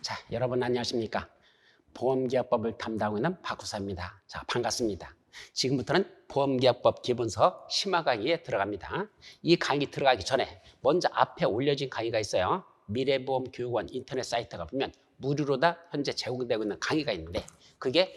자, 여러분 안녕하십니까? 보험계약법을 담당하고 있는 박구사입니다. 자, 반갑습니다. 지금부터는 보험계약법 기본서 심화 강의에 들어갑니다. 이 강의 들어가기 전에 먼저 앞에 올려진 강의가 있어요. 미래보험교육원 인터넷 사이트가 보면 무료로 다 현재 제공되고 있는 강의가 있는데 그게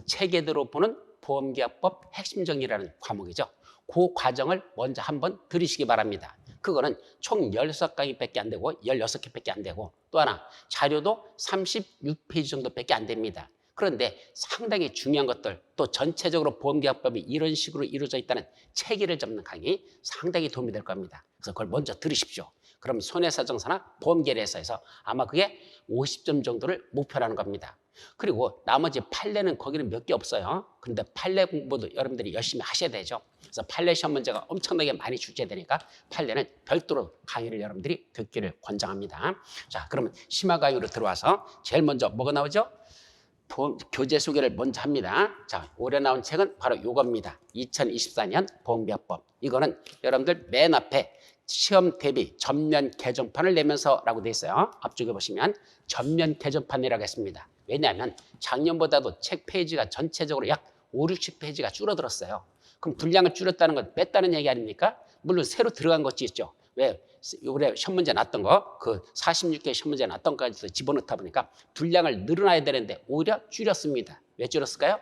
체계대로 보는 보험계약법 핵심 정리라는 과목이죠. 그 과정을 먼저 한번 들으시기 바랍니다. 그거는 총 16강의밖에 안 되고 16개밖에 안 되고 또 하나 자료도 36페이지 정도밖에 안 됩니다. 그런데 상당히 중요한 것들 또 전체적으로 보험계약법이 이런 식으로 이루어져 있다는 체계를 잡는 강의 상당히 도움이 될 겁니다. 그래서 그걸 먼저 들으십시오. 그럼 손해사정사나 보험계례사에서 아마 그게 50점 정도를 목표로 하는 겁니다. 그리고 나머지 판례는 거기는 몇 개 없어요. 그런데 판례 공부도 여러분들이 열심히 하셔야 되죠. 그래서 판례 시험 문제가 엄청나게 많이 출제되니까 판례는 별도로 강의를 여러분들이 듣기를 권장합니다. 자, 그러면 심화 강의로 들어와서 제일 먼저 뭐가 나오죠? 교재 소개를 먼저 합니다. 자, 올해 나온 책은 바로 이겁니다. 2024년 보험계약법. 이거는 여러분들 맨 앞에 시험 대비 전면 개정판을 내면서라고 돼 있어요. 앞쪽에 보시면 전면 개정판이라고 했습니다. 왜냐하면 작년보다도 책 페이지가 전체적으로 약 5, 60페이지가 줄어들었어요. 그럼 분량을 줄였다는 건 뺐다는 얘기 아닙니까? 물론 새로 들어간 것도 있죠. 왜? 올해 시험 문제 났던 거, 그 46개 시험 문제 났던 거까지 집어넣다 보니까 분량을 늘어나야 되는데 오히려 줄였습니다. 왜 줄였을까요?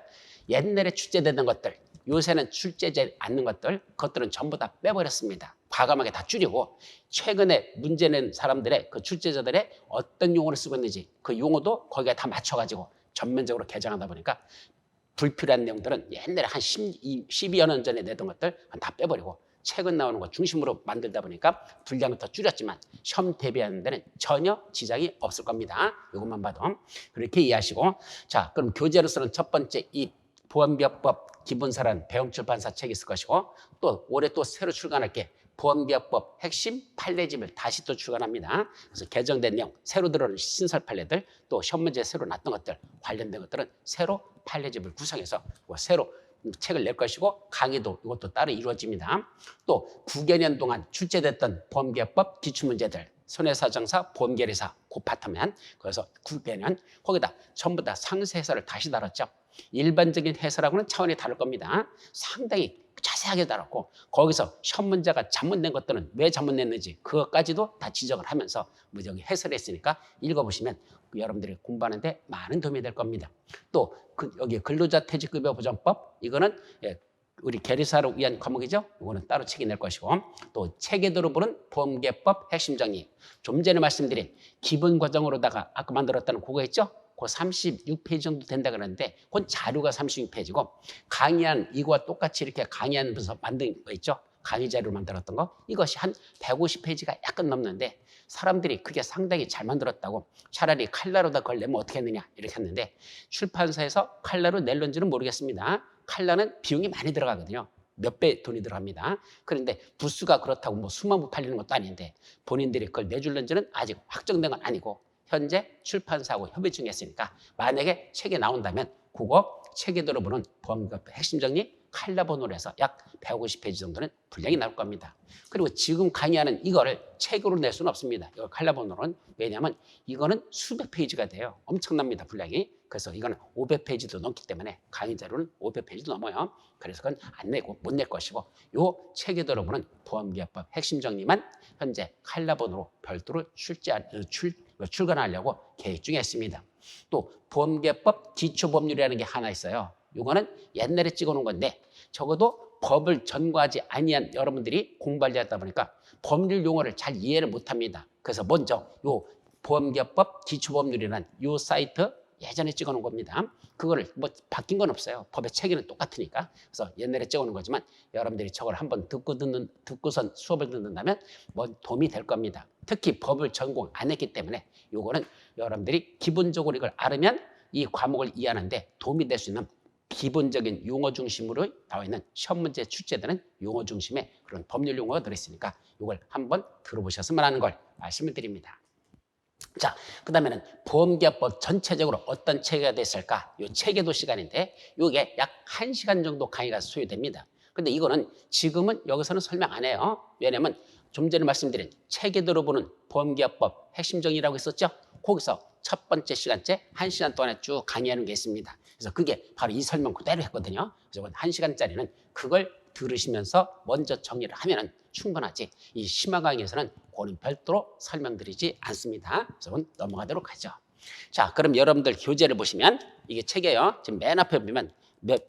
옛날에 출제되는 것들, 요새는 출제되지 않는 것들, 그것들은 전부 다 빼버렸습니다. 과감하게 다 줄이고 최근에 문제 낸 사람들의 그 출제자들의 어떤 용어를 쓰고 있는지 그 용어도 거기에 다 맞춰가지고 전면적으로 개정하다 보니까 불필요한 내용들은 옛날에 한 12여 년 전에 내던 것들 다 빼버리고 최근 나오는 거 중심으로 만들다 보니까 분량을 더 줄였지만 시험 대비하는 데는 전혀 지장이 없을 겁니다. 이것만 봐도 그렇게 이해하시고, 자, 그럼 교재로서는 첫 번째 이 보험계약법 기본서라는 배움출판사 책이 있을 것이고 또 올해 또 새로 출간할 게 보험계약법 핵심 판례집을 다시 또 출간합니다. 그래서 개정된 내용, 새로 들어오는 신설 판례들, 또 시험 문제 새로 났던 것들, 관련된 것들은 새로 판례집을 구성해서 새로 책을 낼 것이고 강의도 이것도 따로 이루어집니다. 또 9개년 동안 출제됐던 보험계약법 기출문제들, 손해사정사, 보험계례사 그 바탕면 그래서 9개년 거기다 전부 다 상세 해설을 다시 다뤘죠. 일반적인 해설하고는 차원이 다를 겁니다. 상당히 자세하게 다뤘고 거기서 시험 문제가 잘못낸 것들은 왜 잘못냈는지 그것까지도 다 지적을 하면서 여기 해설했으니까 읽어보시면 여러분들이 공부하는데 많은 도움이 될 겁니다. 또 여기 근로자 퇴직급여 보전법 이거는 우리 계리사를 위한 과목이죠. 이거는 따로 책이 낼 것이고 또 체계도로 보는 보험계법 핵심 정리. 좀 전에 말씀드린 기본 과정으로다가 아까 만들었다는 그거 있죠. 그 36페이지 정도 된다 그러는데 그건 자료가 36페이지고 강의한 이거와 똑같이 이렇게 강의하면서 만든 거 있죠. 강의 자료를 만들었던 거 이것이 한 150페이지가 약간 넘는데 사람들이 그게 상당히 잘 만들었다고 차라리 칼라로다 그걸 내면 어떻게 했느냐 이렇게 했는데 출판사에서 칼라로 낼런지는 모르겠습니다. 칼라는 비용이 많이 들어가거든요. 몇 배 돈이 들어갑니다. 그런데 부수가 그렇다고 뭐 수만 부 팔리는 것도 아닌데 본인들이 그걸 내줄런지는 아직 확정된 건 아니고 현재 출판사하고 협의 중에 있으니까 만약에 책이 나온다면 그거 책에 들어보는 보험계약법 핵심 정리 칼라 번호로 해서 약 150페이지 정도는 분량이 나올 겁니다. 그리고 지금 강의하는 이거를 책으로 낼 수는 없습니다. 이거 칼라 번호는. 왜냐하면 이거는 수백 페이지가 돼요. 엄청납니다. 분량이. 그래서 이거는 500페이지도 넘기 때문에 강의 자료는 500페이지도 넘어요. 그래서 그건 안 내고 못 낼 것이고 요 책에 들어보는 보험계약법 핵심 정리만 현재 칼라 번호로 별도로 출간하려고 계획 중에 있습니다. 또 보험계약법 기초법률이라는 게 하나 있어요. 이거는 옛날에 찍어놓은 건데 적어도 법을 전과하지 아니한 여러분들이 공부하려다 보니까 법률 용어를 잘 이해를 못합니다. 그래서 먼저 요 보험계약법 기초법률이라는 요 사이트 예전에 찍어놓은 겁니다. 그거를 뭐 바뀐 건 없어요. 법의 체계는 똑같으니까. 그래서 옛날에 찍어놓은 거지만 여러분들이 저걸 한번 듣고선 수업을 듣는다면 뭐 도움이 될 겁니다. 특히 법을 전공 안 했기 때문에 요거는 여러분들이 기본적으로 이걸 알으면 이 과목을 이해하는데 도움이 될 수 있는 기본적인 용어 중심으로 나와 있는 시험 문제에 출제되는 용어 중심의 그런 법률 용어가 들어있으니까 이걸 한번 들어보셨으면 하는 걸 말씀을 드립니다. 자, 그 다음에는 보험계약법 전체적으로 어떤 체계가 됐을까? 이 체계도 시간인데 이게 약 1시간 정도 강의가 소요됩니다. 근데 이거는 지금은 여기서는 설명 안 해요. 왜냐하면 좀 전에 말씀드린 체계도로 보는 보험계약법 핵심 정의라고 했었죠? 거기서 첫 번째 시간째 1시간 동안에 쭉 강의하는 게 있습니다. 그래서 그게 바로 이 설명 그대로 했거든요. 그래서 1시간짜리는 그걸 들으시면서 먼저 정리를 하면은 충분하지. 이 심화 강의에서는 그거는 별도로 설명드리지 않습니다. 그래서 넘어가도록 하죠. 자, 그럼 여러분들 교재를 보시면 이게 책이에요. 지금 맨 앞에 보면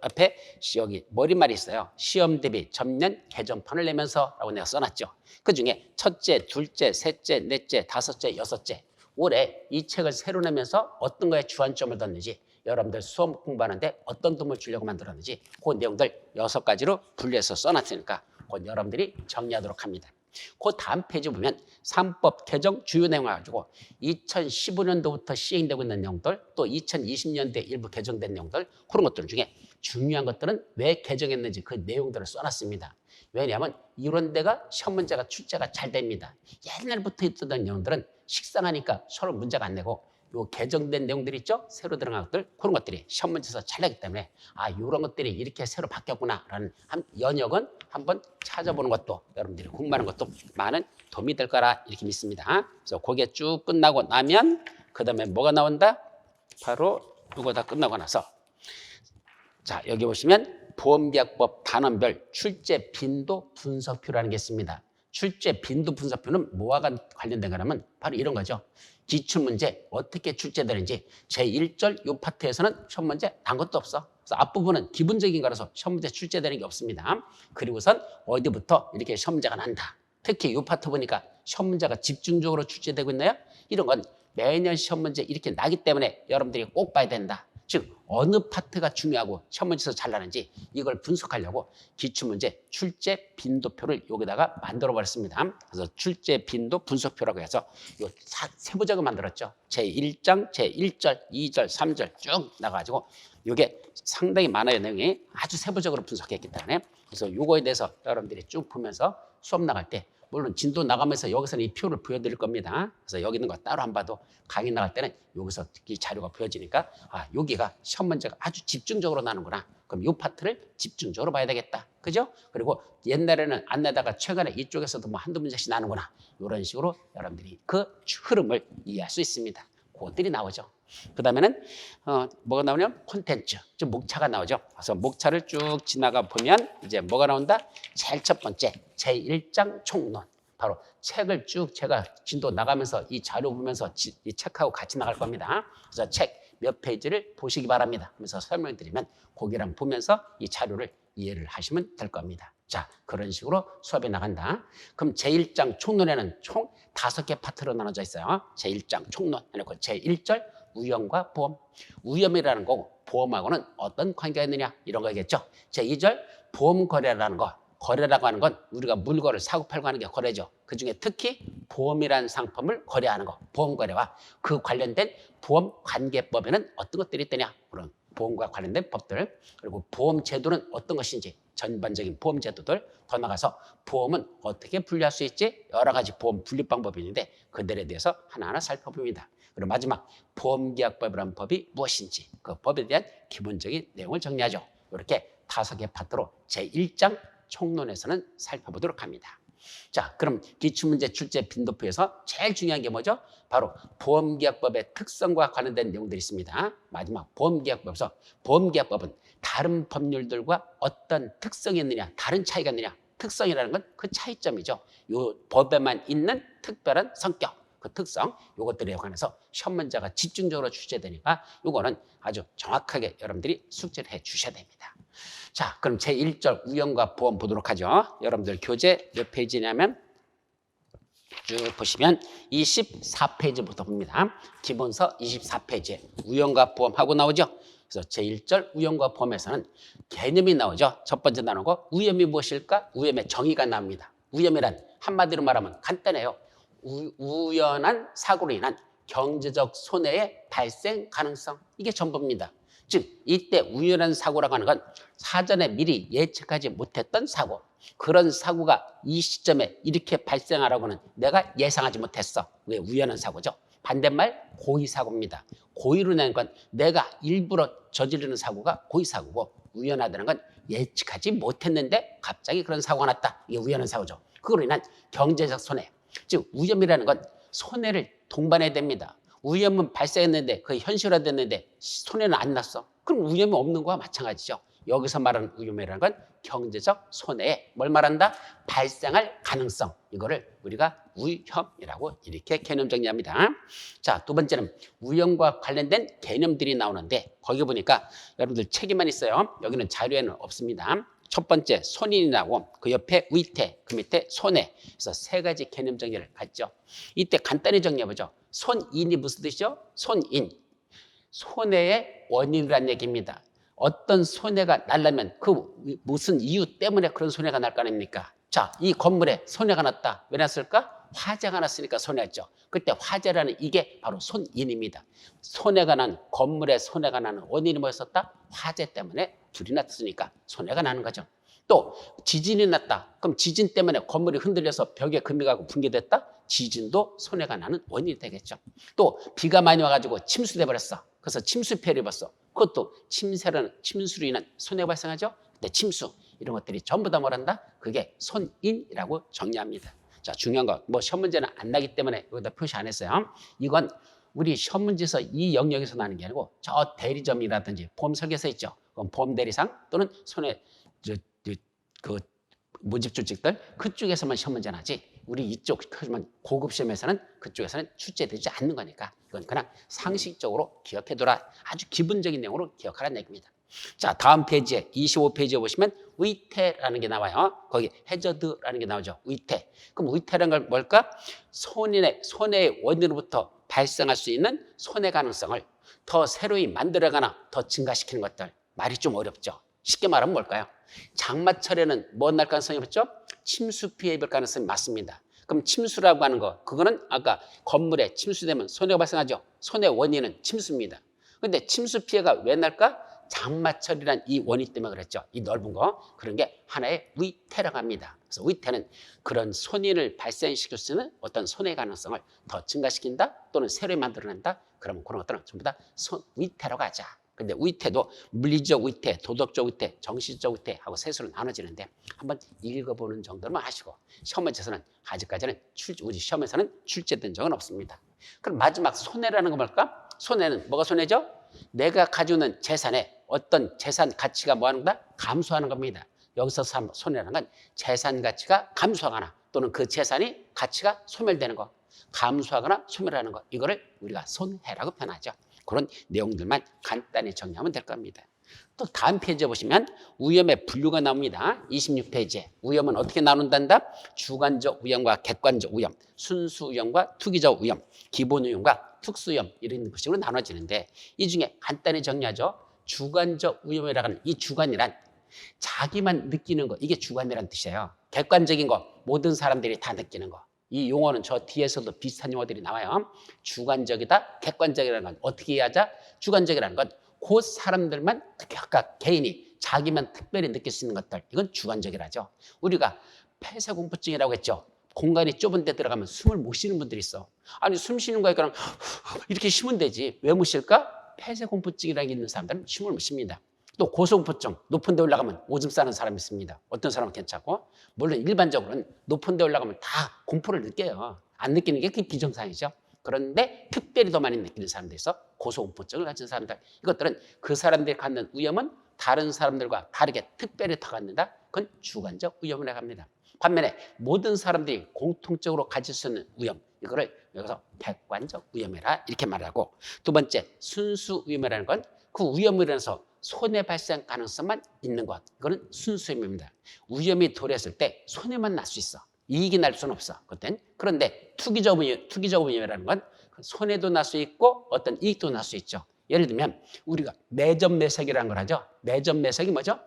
앞에 여기 머릿말이 있어요. 시험 대비 전년 개정판을 내면서라고 내가 써놨죠. 그 중에 첫째, 둘째, 셋째, 넷째, 다섯째, 여섯째 올해 이 책을 새로 내면서 어떤 거에 주안점을 뒀는지 여러분들 수험 공부하는데 어떤 도움을 주려고 만들었는지 그 내용들 6가지로 분리해서 써놨으니까 그건 여러분들이 정리하도록 합니다. 그 다음 페이지 보면 3법 개정 주요 내용을 가지고 2015년도부터 시행되고 있는 내용들 또 2020년도에 일부 개정된 내용들 그런 것들 중에 중요한 것들은 왜 개정했는지 그 내용들을 써놨습니다. 왜냐하면 이런 데가 시험 문제가 출제가 잘 됩니다. 옛날부터 있던 내용들은 식상하니까 서로 문제가 안 내고 요 개정된 내용들 있죠? 새로 들어간 것들 그런 것들이 시험 문제에서 잘 나기 때문에 아 이런 것들이 이렇게 새로 바뀌었구나라는 연역은 한번 찾아보는 것도 여러분들이 공부하는 것도 많은 도움이 될 거라 이렇게 믿습니다. 그래서 그게 쭉 끝나고 나면 그 다음에 뭐가 나온다? 바로 이거 다 끝나고 나서 자 여기 보시면 보험계약법 단원별 출제 빈도 분석표라는 게 있습니다. 출제 빈도 분석표는 뭐와 관련된 거냐면 바로 이런 거죠. 기출문제 어떻게 출제되는지 제1절 요 파트에서는 시험 문제 난 것도 없어. 그래서 앞부분은 기본적인 거라서 시험 문제 출제되는 게 없습니다. 그리고선 어디부터 이렇게 시험 문제가 난다. 특히 요 파트 보니까 시험 문제가 집중적으로 출제되고 있나요? 이런 건 매년 시험 문제 이렇게 나기 때문에 여러분들이 꼭 봐야 된다. 즉 어느 파트가 중요하고 시험 문제에서 잘 나는지 이걸 분석하려고 기출문제 출제 빈도표를 여기다가 만들어 버렸습니다. 그래서 출제 빈도 분석표라고 해서 요 세부적으로 만들었죠. 제1장, 제1절, 2절, 3절 쭉 나가지고 이게 상당히 많아요. 내용이 아주 세부적으로 분석했기 때문에 그래서 요거에 대해서 여러분들이 쭉 보면서 수업 나갈 때 물론 진도 나가면서 여기서는 이 표를 보여드릴 겁니다. 그래서 여기 있는 거 따로 안 봐도 강의 나갈 때는 여기서 이 자료가 보여지니까 아 여기가 시험 문제가 아주 집중적으로 나는구나. 그럼 이 파트를 집중적으로 봐야 되겠다. 그죠? 그리고 옛날에는 안 내다가 최근에 이쪽에서도 뭐 한두 문제씩 나는구나. 이런 식으로 여러분들이 그 흐름을 이해할 수 있습니다. 그것들이 나오죠. 그 다음에는 뭐가 나오냐면 콘텐츠, 즉 목차가 나오죠. 그래서 목차를 쭉 지나가 보면 이제 뭐가 나온다? 제일 첫 번째 제1장 총론. 바로 책을 쭉 제가 진도 나가면서 이 자료 보면서 이 책하고 같이 나갈 겁니다. 그래서 책 몇 페이지를 보시기 바랍니다. 하면서 설명드리면 거기랑 보면서 이 자료를 이해를 하시면 될 겁니다. 자, 그런 식으로 수업이 나간다. 그럼 제1장 총론에는 총 5개 파트로 나눠져 있어요. 제1장 총론, 그리고 제1절 위험과 보험. 위험이라는 거고 보험하고는 어떤 관계가 있느냐 이런 거겠죠. 제2절 보험 거래라는 거. 거래라고 하는 건 우리가 물건을 사고 팔고 하는 게 거래죠. 그중에 특히 보험이라는 상품을 거래하는 거. 보험 거래와 그 관련된 보험 관계법에는 어떤 것들이 있느냐. 그런 보험과 관련된 법들. 그리고 보험 제도는 어떤 것인지 전반적인 보험 제도들. 더 나가서 보험은 어떻게 분류할 수 있지? 여러 가지 보험 분류 방법이 있는데 그들에 대해서 하나하나 살펴봅니다. 그리고 마지막 보험계약법이라는 법이 무엇인지 그 법에 대한 기본적인 내용을 정리하죠. 이렇게 5개 파트로 제1장 총론에서는 살펴보도록 합니다. 자, 그럼 기출문제 출제 빈도표에서 제일 중요한 게 뭐죠? 바로 보험계약법의 특성과 관련된 내용들이 있습니다. 마지막 보험계약법에서 보험계약법은 다른 법률들과 어떤 특성이 있느냐, 다른 차이가 있느냐. 특성이라는 건 그 차이점이죠. 이 법에만 있는 특별한 성격. 그 특성, 요것들에 관해서 시험 문제가 집중적으로 출제되니까 요거는 아주 정확하게 여러분들이 숙제를 해 주셔야 됩니다. 자, 그럼 제1절 위험과 보험 보도록 하죠. 여러분들 교재 몇 페이지냐면 쭉 보시면 24페이지부터 봅니다. 기본서 24페이지에 위험과 보험하고 나오죠. 그래서 제1절 위험과 보험에서는 개념이 나오죠. 첫 번째 나오는 거 위험이 무엇일까? 위험의 정의가 나옵니다. 위험이란 한마디로 말하면 간단해요. 우연한 사고로 인한 경제적 손해의 발생 가능성 이게 전부입니다. 즉 이때 우연한 사고라고 하는 건 사전에 미리 예측하지 못했던 사고 그런 사고가 이 시점에 이렇게 발생하라고는 내가 예상하지 못했어. 그게 우연한 사고죠. 반대말 고의사고입니다. 고의로 낸 건 내가 일부러 저지르는 사고가 고의사고고 우연하다는 건 예측하지 못했는데 갑자기 그런 사고가 났다. 이게 우연한 사고죠. 그걸로 인한 경제적 손해 즉 위험이라는 건 손해를 동반해야 됩니다. 위험은 발생했는데 그 현실화됐는데 손해는 안 났어. 그럼 위험이 없는 거와 마찬가지죠. 여기서 말하는 위험이라는 건 경제적 손해에 뭘 말한다? 발생할 가능성. 이거를 우리가 위험이라고 이렇게 개념 정리합니다. 자, 두 번째는 위험과 관련된 개념들이 나오는데 거기 보니까 여러분들 책에만 있어요. 여기는 자료에는 없습니다. 첫 번째 손인이 나오고 그 옆에 위태, 그 밑에 손해. 그래서 세 가지 개념 정리를 갖죠. 이때 간단히 정리해보죠. 손인이 무슨 뜻이죠? 손인. 손해의 원인이라는 얘기입니다. 어떤 손해가 날려면 그 무슨 이유 때문에 그런 손해가 날 거 아닙니까? 자, 이 건물에 손해가 났다. 왜 났을까? 화재가 났으니까 손해였죠. 그때 화재라는 이게 바로 손인입니다. 손해가 난 건물에 손해가 나는 원인이 뭐였었다? 화재 때문에 불이 났으니까 손해가 나는 거죠. 또 지진이 났다. 그럼 지진 때문에 건물이 흔들려서 벽에 금이 가고 붕괴됐다? 지진도 손해가 나는 원인이 되겠죠. 또 비가 많이 와가지고 침수돼 버렸어. 그래서 침수 피해를 입었어. 그것도 침수로 인한 손해가 발생하죠. 근데 침수 이런 것들이 전부 다 뭐란다? 그게 손인이라고 정리합니다. 자, 중요한 거 뭐 시험 문제는 안 나기 때문에 여기다 표시 안 했어요. 이건 우리 시험 문제에서 이 영역에서 나는 게 아니고 저 대리점이라든지 보험 설계서 있죠. 그럼 보험 대리상 또는 손해 그 모집 조직들 그쪽에서만 시험 문제 나지. 우리 이쪽 고급 시험에서는 그쪽에서는 출제되지 않는 거니까 이건 그냥 상식적으로 기억해둬라. 아주 기본적인 내용으로 기억하라는 얘기입니다. 자, 다음 페이지에 25페이지에 보시면 위태라는 게 나와요. 거기 해저드라는 게 나오죠. 위태. 그럼 위태라는 걸 뭘까? 손해의 원인으로부터 발생할 수 있는 손해 가능성을 더 새로이 만들어가나 더 증가시키는 것들. 말이 좀 어렵죠. 쉽게 말하면 뭘까요? 장마철에는 뭐 날 가능성이 없죠? 침수 피해 입을 가능성이 많습니다. 그럼 침수라고 하는 거, 그거는 아까 건물에 침수되면 손해가 발생하죠. 손해 원인은 침수입니다. 근데 침수 피해가 왜 날까? 장마철이란 이 원인 때문에 그랬죠. 이 넓은 거. 그런 게 하나의 위태라고 합니다. 그래서 위태는 그런 손해를 발생시킬 수 있는 어떤 손해 가능성을 더 증가시킨다 또는 새로 만들어낸다. 그러면 그런 것들은 전부 다 위태라고 하자. 근데 위태도 물리적 위태, 도덕적 위태, 정신적 위태 하고 셋으로 나눠지는데 한번 읽어보는 정도만 하시고 시험 문제에서는 아직까지는 우리 시험에서는 출제된 적은 없습니다. 그럼 마지막 손해라는 건 뭘까? 손해는 뭐가 손해죠? 내가 가지고 있는 재산에 어떤 재산 가치가 뭐 하는 거다? 감소하는 겁니다. 여기서 손해라는 건 재산 가치가 감소하거나 또는 그 재산이 가치가 소멸되는 거. 감소하거나 소멸하는 거. 이거를 우리가 손해라고 표현하죠. 그런 내용들만 간단히 정리하면 될 겁니다. 또 다음 페이지에 보시면 위험의 분류가 나옵니다. 26페이지에 위험은 어떻게 나눈단다? 주관적 위험과 객관적 위험, 순수 위험과 투기적 위험, 기본 위험과 특수 위험 이런 식으로 나눠지는데 이 중에 간단히 정리하죠. 주관적 위험이라고 하는 이 주관이란 자기만 느끼는 거, 이게 주관이라는 뜻이에요. 객관적인 거, 모든 사람들이 다 느끼는 거. 이 용어는 저 뒤에서도 비슷한 용어들이 나와요. 주관적이다, 객관적이라는 건 어떻게 이해하자? 주관적이라는 건 그 사람들만 각각 개인이 자기만 특별히 느낄 수 있는 것들, 이건 주관적이라죠. 우리가 폐쇄공포증이라고 했죠. 공간이 좁은 데 들어가면 숨을 못 쉬는 분들이 있어. 아니 숨 쉬는 거에 그냥 이렇게 쉬면 되지. 왜 못 쉴까? 폐쇄공포증이라는 게 있는 사람들은 숨을 못 쉽니다. 또 고소공포증, 높은 데 올라가면 오줌 싸는 사람이 있습니다. 어떤 사람은 괜찮고, 물론 일반적으로는 높은 데 올라가면 다 공포를 느껴요. 안 느끼는 게 그게 비정상이죠. 그런데 특별히 더 많이 느끼는 사람들이 있어. 고소공포증을 가진 사람들. 이것들은 그 사람들이 갖는 위험은 다른 사람들과 다르게 특별히 더 갖는다. 그건 주관적 위험이라고 합니다. 반면에 모든 사람들이 공통적으로 가질 수 있는 위험, 이거를 여기서 객관적 위험이라 이렇게 말하고, 두 번째 순수 위험이라는 건 그 위험으로 인해서 손해 발생 가능성만 있는 것. 이거는 순수 위험입니다. 위험이 도래했을 때 손해만 날 수 있어. 이익이 날 수는 없어. 그땐. 그런데 투기적 위험이라는 건 손해도 날 수 있고 어떤 이익도 날 수 있죠. 예를 들면 우리가 매점 매석이라는 걸 하죠. 매점 매석이 뭐죠?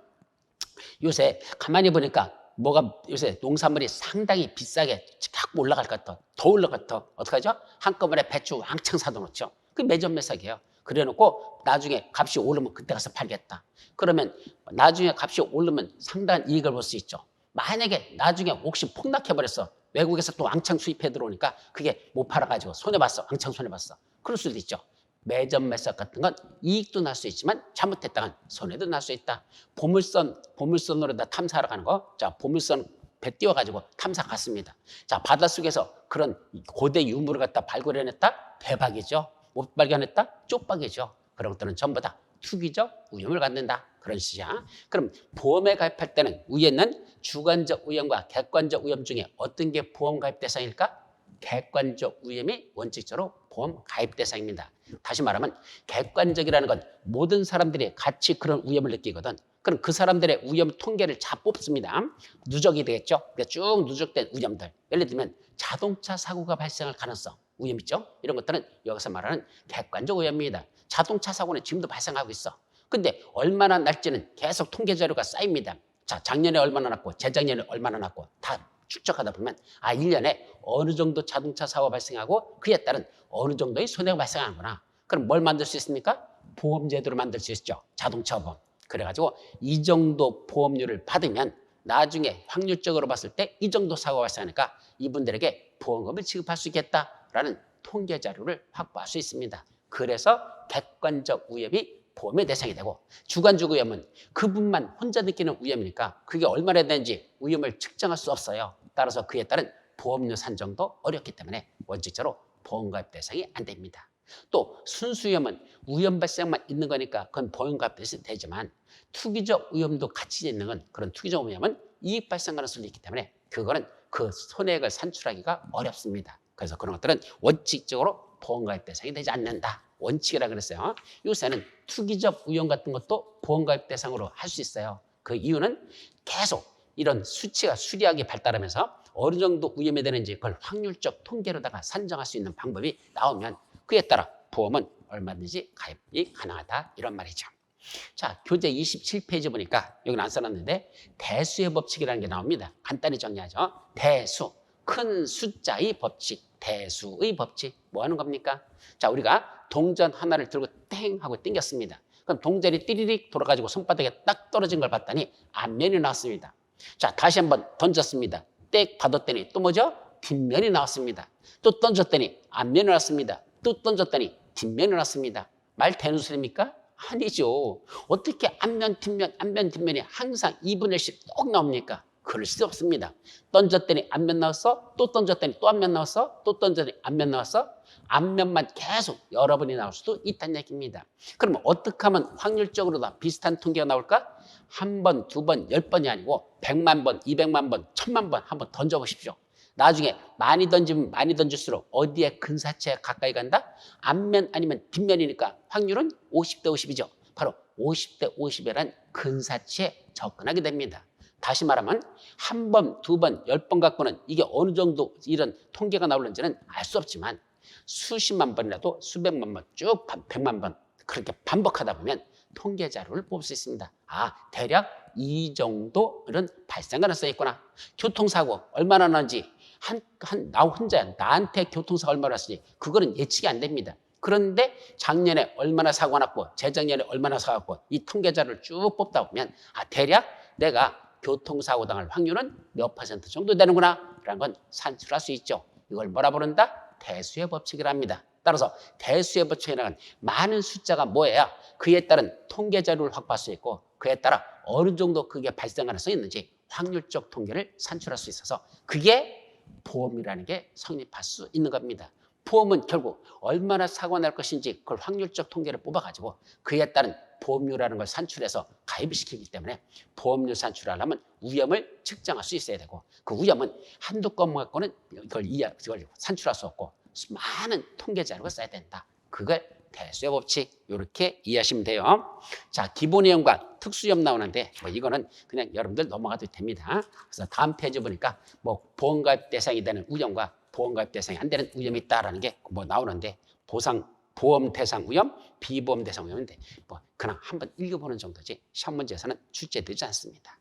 요새 가만히 보니까 뭐가 요새 농산물이 상당히 비싸게 자꾸 올라갈 것 같아. 더 올라갈 것 같아. 어떡하죠? 한꺼번에 배추 왕창 사다 놓죠. 그 매점 매석이에요. 그래 놓고 나중에 값이 오르면 그때 가서 팔겠다. 그러면 나중에 값이 오르면 상당한 이익을 볼 수 있죠. 만약에 나중에 혹시 폭락해버렸어. 외국에서 또 왕창 수입해 들어오니까 그게 못 팔아가지고 손해봤어. 왕창 손해봤어. 그럴 수도 있죠. 매점 매석 같은 건 이익도 날 수 있지만 잘못했다간 손해도 날 수 있다. 보물선으로 다 탐사하러 가는 거. 자, 보물선 배 띄워가지고 탐사 갔습니다. 자, 바닷속에서 그런 고대 유물을 갖다 발굴해냈다? 대박이죠. 못 발견했다? 쪽박이죠. 그런 것들은 전부 다 투기적 위험을 갖는다. 그런 식이야. 그럼 보험에 가입할 때는 위에 있는 주관적 위험과 객관적 위험 중에 어떤 게 보험 가입 대상일까? 객관적 위험이 원칙적으로 보험 가입 대상입니다. 다시 말하면 객관적이라는 건 모든 사람들이 같이 그런 위험을 느끼거든. 그럼 그 사람들의 위험 통계를 다 뽑습니다. 누적이 되겠죠. 그러니까 쭉 누적된 위험들. 예를 들면 자동차 사고가 발생할 가능성, 위험 있죠. 이런 것들은 여기서 말하는 객관적 위험입니다. 자동차 사고는 지금도 발생하고 있어. 근데 얼마나 날지는 계속 통계 자료가 쌓입니다. 자, 작년에 얼마나 났고 재작년에 얼마나 났고 다 축적하다 보면 1년에 어느 정도 자동차 사고가 발생하고 그에 따른 어느 정도의 손해가 발생하는구나. 그럼 뭘 만들 수 있습니까? 보험 제도를 만들 수 있죠. 자동차 보험. 그래가지고 이 정도 보험료를 받으면 나중에 확률적으로 봤을 때 이 정도 사고가 발생하니까 이분들에게 보험금을 지급할 수 있겠다라는 통계 자료를 확보할 수 있습니다. 그래서 객관적 위험이 보험의 대상이 되고 주관적 위험은 그분만 혼자 느끼는 위험이니까 그게 얼마나 되는지 위험을 측정할 수 없어요. 따라서 그에 따른 보험료 산정도 어렵기 때문에 원칙적으로 보험가입 대상이 안 됩니다. 또 순수 위험은 위험 발생만 있는 거니까 그건 보험가입 대상이 되지만 투기적 위험도 같이 있는 건 그런 투기적 위험은 이익 발생 가능성이 있기 때문에 그거는 그 손해액을 산출하기가 어렵습니다. 그래서 그런 것들은 원칙적으로 보험가입 대상이 되지 않는다. 원칙이라 그랬어요. 요새는 투기적 위험 같은 것도 보험가입 대상으로 할 수 있어요. 그 이유는 계속 이런 수치가 수리하게 발달하면서 어느 정도 위험이 되는지 그걸 확률적 통계로다가 산정할 수 있는 방법이 나오면 그에 따라 보험은 얼마든지 가입이 가능하다 이런 말이죠. 자, 교재 27페이지 보니까 여기는 안 써놨는데 대수의 법칙이라는 게 나옵니다. 간단히 정리하죠. 대수, 큰 숫자의 법칙, 대수의 법칙. 뭐 하는 겁니까? 자, 우리가 동전 하나를 들고 땡 하고 당겼습니다. 그럼 동전이 띠리릭 돌아가지고 손바닥에 딱 떨어진 걸 봤더니 앞면이 나왔습니다. 자, 다시 한번 던졌습니다. 땡 받았더니 또 뭐죠? 뒷면이 나왔습니다. 또 던졌더니 앞면이 나왔습니다. 또 던졌더니 뒷면이 나왔습니다. 말 되는 소리입니까? 아니죠. 어떻게 앞면, 뒷면이 항상 2분의 1씩 똑 나옵니까? 그럴 수 없습니다. 던졌더니 앞면 나왔어? 또 던졌더니 또 앞면 나왔어? 또 던졌더니 앞면 나왔어? 앞면만 계속 여러 번이 나올 수도 있다는 얘기입니다. 그러면 어떻게 하면 확률적으로 다 비슷한 통계가 나올까? 한 번, 두 번, 10번이 아니고 100만 번, 200만 번, 1000만 번 한번 던져보십시오. 나중에 많이 던지면 많이 던질수록 어디에 근사체가 가까이 간다? 앞면 아니면 뒷면이니까 확률은 50대 50이죠. 바로 50대 50이란 근사치에 접근하게 됩니다. 다시 말하면 한 번, 두 번, 10번 갖고는 이게 어느 정도 이런 통계가 나오는지는 알 수 없지만 수십만 번이라도 수백만 번, 쭉 100만 번 그렇게 반복하다 보면 통계 자료를 뽑을 수 있습니다. 대략 이 정도 이런 발생 가능성이 있구나. 교통사고 얼마나 나는지 나 혼자 나한테 교통사고 얼마나 났으니 그거는 예측이 안 됩니다. 그런데 작년에 얼마나 사고가 났고 재작년에 얼마나 사고가 났고 이 통계 자료를 쭉 뽑다 보면 대략 내가 교통사고 당할 확률은 몇 퍼센트 정도 되는구나 라는 건 산출할 수 있죠. 이걸 뭐라 부른다? 대수의 법칙이랍니다. 따라서 대수의 법칙이라는 많은 숫자가 뭐예요? 그에 따른 통계 자료를 확보할 수 있고 그에 따라 어느 정도 그게 발생 가능성이 있는지 확률적 통계를 산출할 수 있어서 그게 보험이라는 게 성립할 수 있는 겁니다. 보험은 결국 얼마나 사고가 날 것인지 그걸 확률적 통계를 뽑아가지고 그에 따른 보험료라는 걸 산출해서 가입을 시키기 때문에 보험료 산출하려면 위험을 측정할 수 있어야 되고 그 위험은 한두 건 갖고는 이걸 산출할 수 없고 많은 통계 자료가 써야 된다. 그걸 대수의 법칙 이렇게 이해하시면 돼요. 자, 기본위험과 특수위험 나오는데 이거는 그냥 여러분들 넘어가도 됩니다. 그래서 다음 페이지 보니까 보험가입 대상이 되는 위험과 보험가입 대상이 안 되는 위험이 있다라는 게 나오는데 보험 대상 위험, 비보험 대상 위험인데 그냥 한번 읽어보는 정도지 시험 문제에서는 출제되지 않습니다.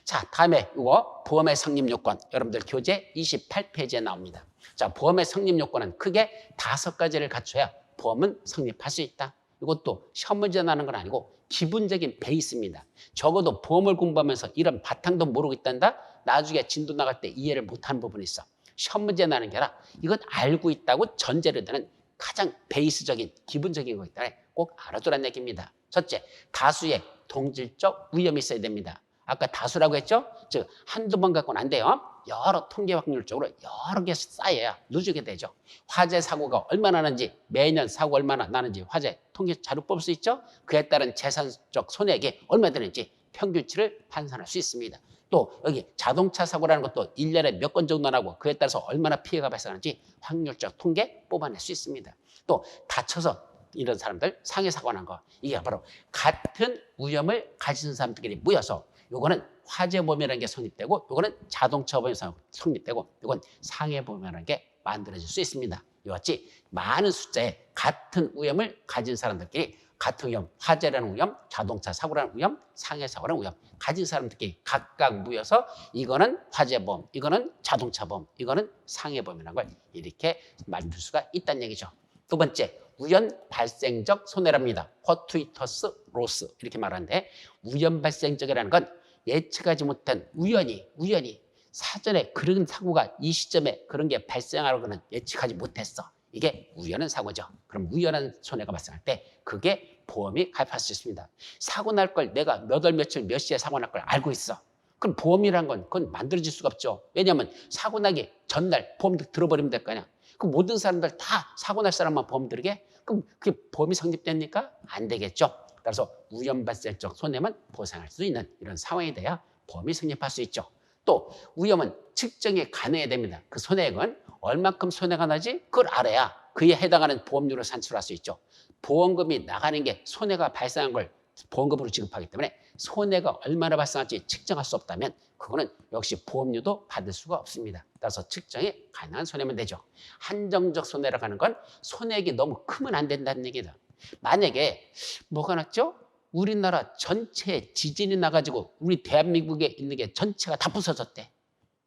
자, 다음에 이거 보험의 성립 요건 여러분들 교재 28페이지에 나옵니다. 자, 보험의 성립 요건은 크게 5가지를 갖춰야 보험은 성립할 수 있다. 이것도 시험 문제 나는 건 아니고 기본적인 베이스입니다. 적어도 보험을 공부하면서 이런 바탕도 모르고 있단다. 나중에 진도 나갈 때 이해를 못하는 부분이 있어. 시험 문제 나는 게 아니라 이건 알고 있다고 전제를 드는 가장 베이스적인 기본적인 거기 때문에 꼭 알아두라는 얘기입니다. 첫째, 다수의 동질적 위험이 있어야 됩니다. 아까 다수라고 했죠? 즉 한두 번 갖고는 안 돼요. 여러 통계 확률적으로 여러 개 쌓여야 누적이 되죠. 화재 사고가 얼마나 나는지, 매년 사고 얼마나 나는지 화재 통계 자료 뽑을 수 있죠. 그에 따른 재산적 손해액이 얼마 되는지 평균치를 환산할 수 있습니다. 또 여기 자동차 사고라는 것도 1년에 몇 건 정도 나고 그에 따라서 얼마나 피해가 발생하는지 확률적 통계 뽑아낼 수 있습니다. 또 다쳐서 이런 사람들 상해 사고 난 거, 이게 바로 같은 위험을 가진 사람들끼리 모여서 요거는 화재보험이라는 게 성립되고 요거는 자동차 보험이 성립되고 요건 상해보험이라는 게 만들어질 수 있습니다. 이와 같이 많은 숫자의 같은 위험을 가진 사람들끼리 같은 위험, 화재라는 위험, 자동차 사고라는 위험, 상해 사고라는 위험 가진 사람들끼리 각각 모여서 이거는 화재보험, 이거는 자동차보험, 이거는 상해보험이라는 걸 이렇게 만들 수가 있다는 얘기죠. 두 번째, 우연 발생적 손해랍니다. 포투이터스 로스 이렇게 말하는데, 우연 발생적이라는 건 예측하지 못한 우연히 사전에 그런 사고가 이 시점에 그런 게 발생하려고는 예측하지 못했어. 이게 우연한 사고죠. 그럼 우연한 손해가 발생할 때 그게 보험이 가입할 수 있습니다. 사고 날 걸 내가 몇 월 며칠 몇 시에 사고 날 걸 알고 있어. 그럼 보험이란 건 그건 만들어질 수가 없죠. 왜냐하면 사고 나기 전날 보험 들어버리면 될 거 아니야. 그럼 모든 사람들 다 사고 날 사람만 보험 들게? 그럼 그게 보험이 성립됩니까? 안 되겠죠. 따라서 우연 발생적 손해만 보상할 수 있는 이런 상황이 돼야 보험이 성립할 수 있죠. 또 위험은 측정이 가능해야 됩니다. 그 손해액은 얼마큼 손해가 나지 그걸 알아야 그에 해당하는 보험료를 산출할 수 있죠. 보험금이 나가는 게 손해가 발생한 걸 보험금으로 지급하기 때문에 손해가 얼마나 발생할지 측정할 수 없다면 그거는 역시 보험료도 받을 수가 없습니다. 따라서 측정이 가능한 손해면 되죠. 한정적 손해라고 하는 건 손해액이 너무 크면 안 된다는 얘기다. 만약에 뭐가 났죠? 우리나라 전체에 지진이 나가지고 우리 대한민국에 있는 게 전체가 다 부서졌대.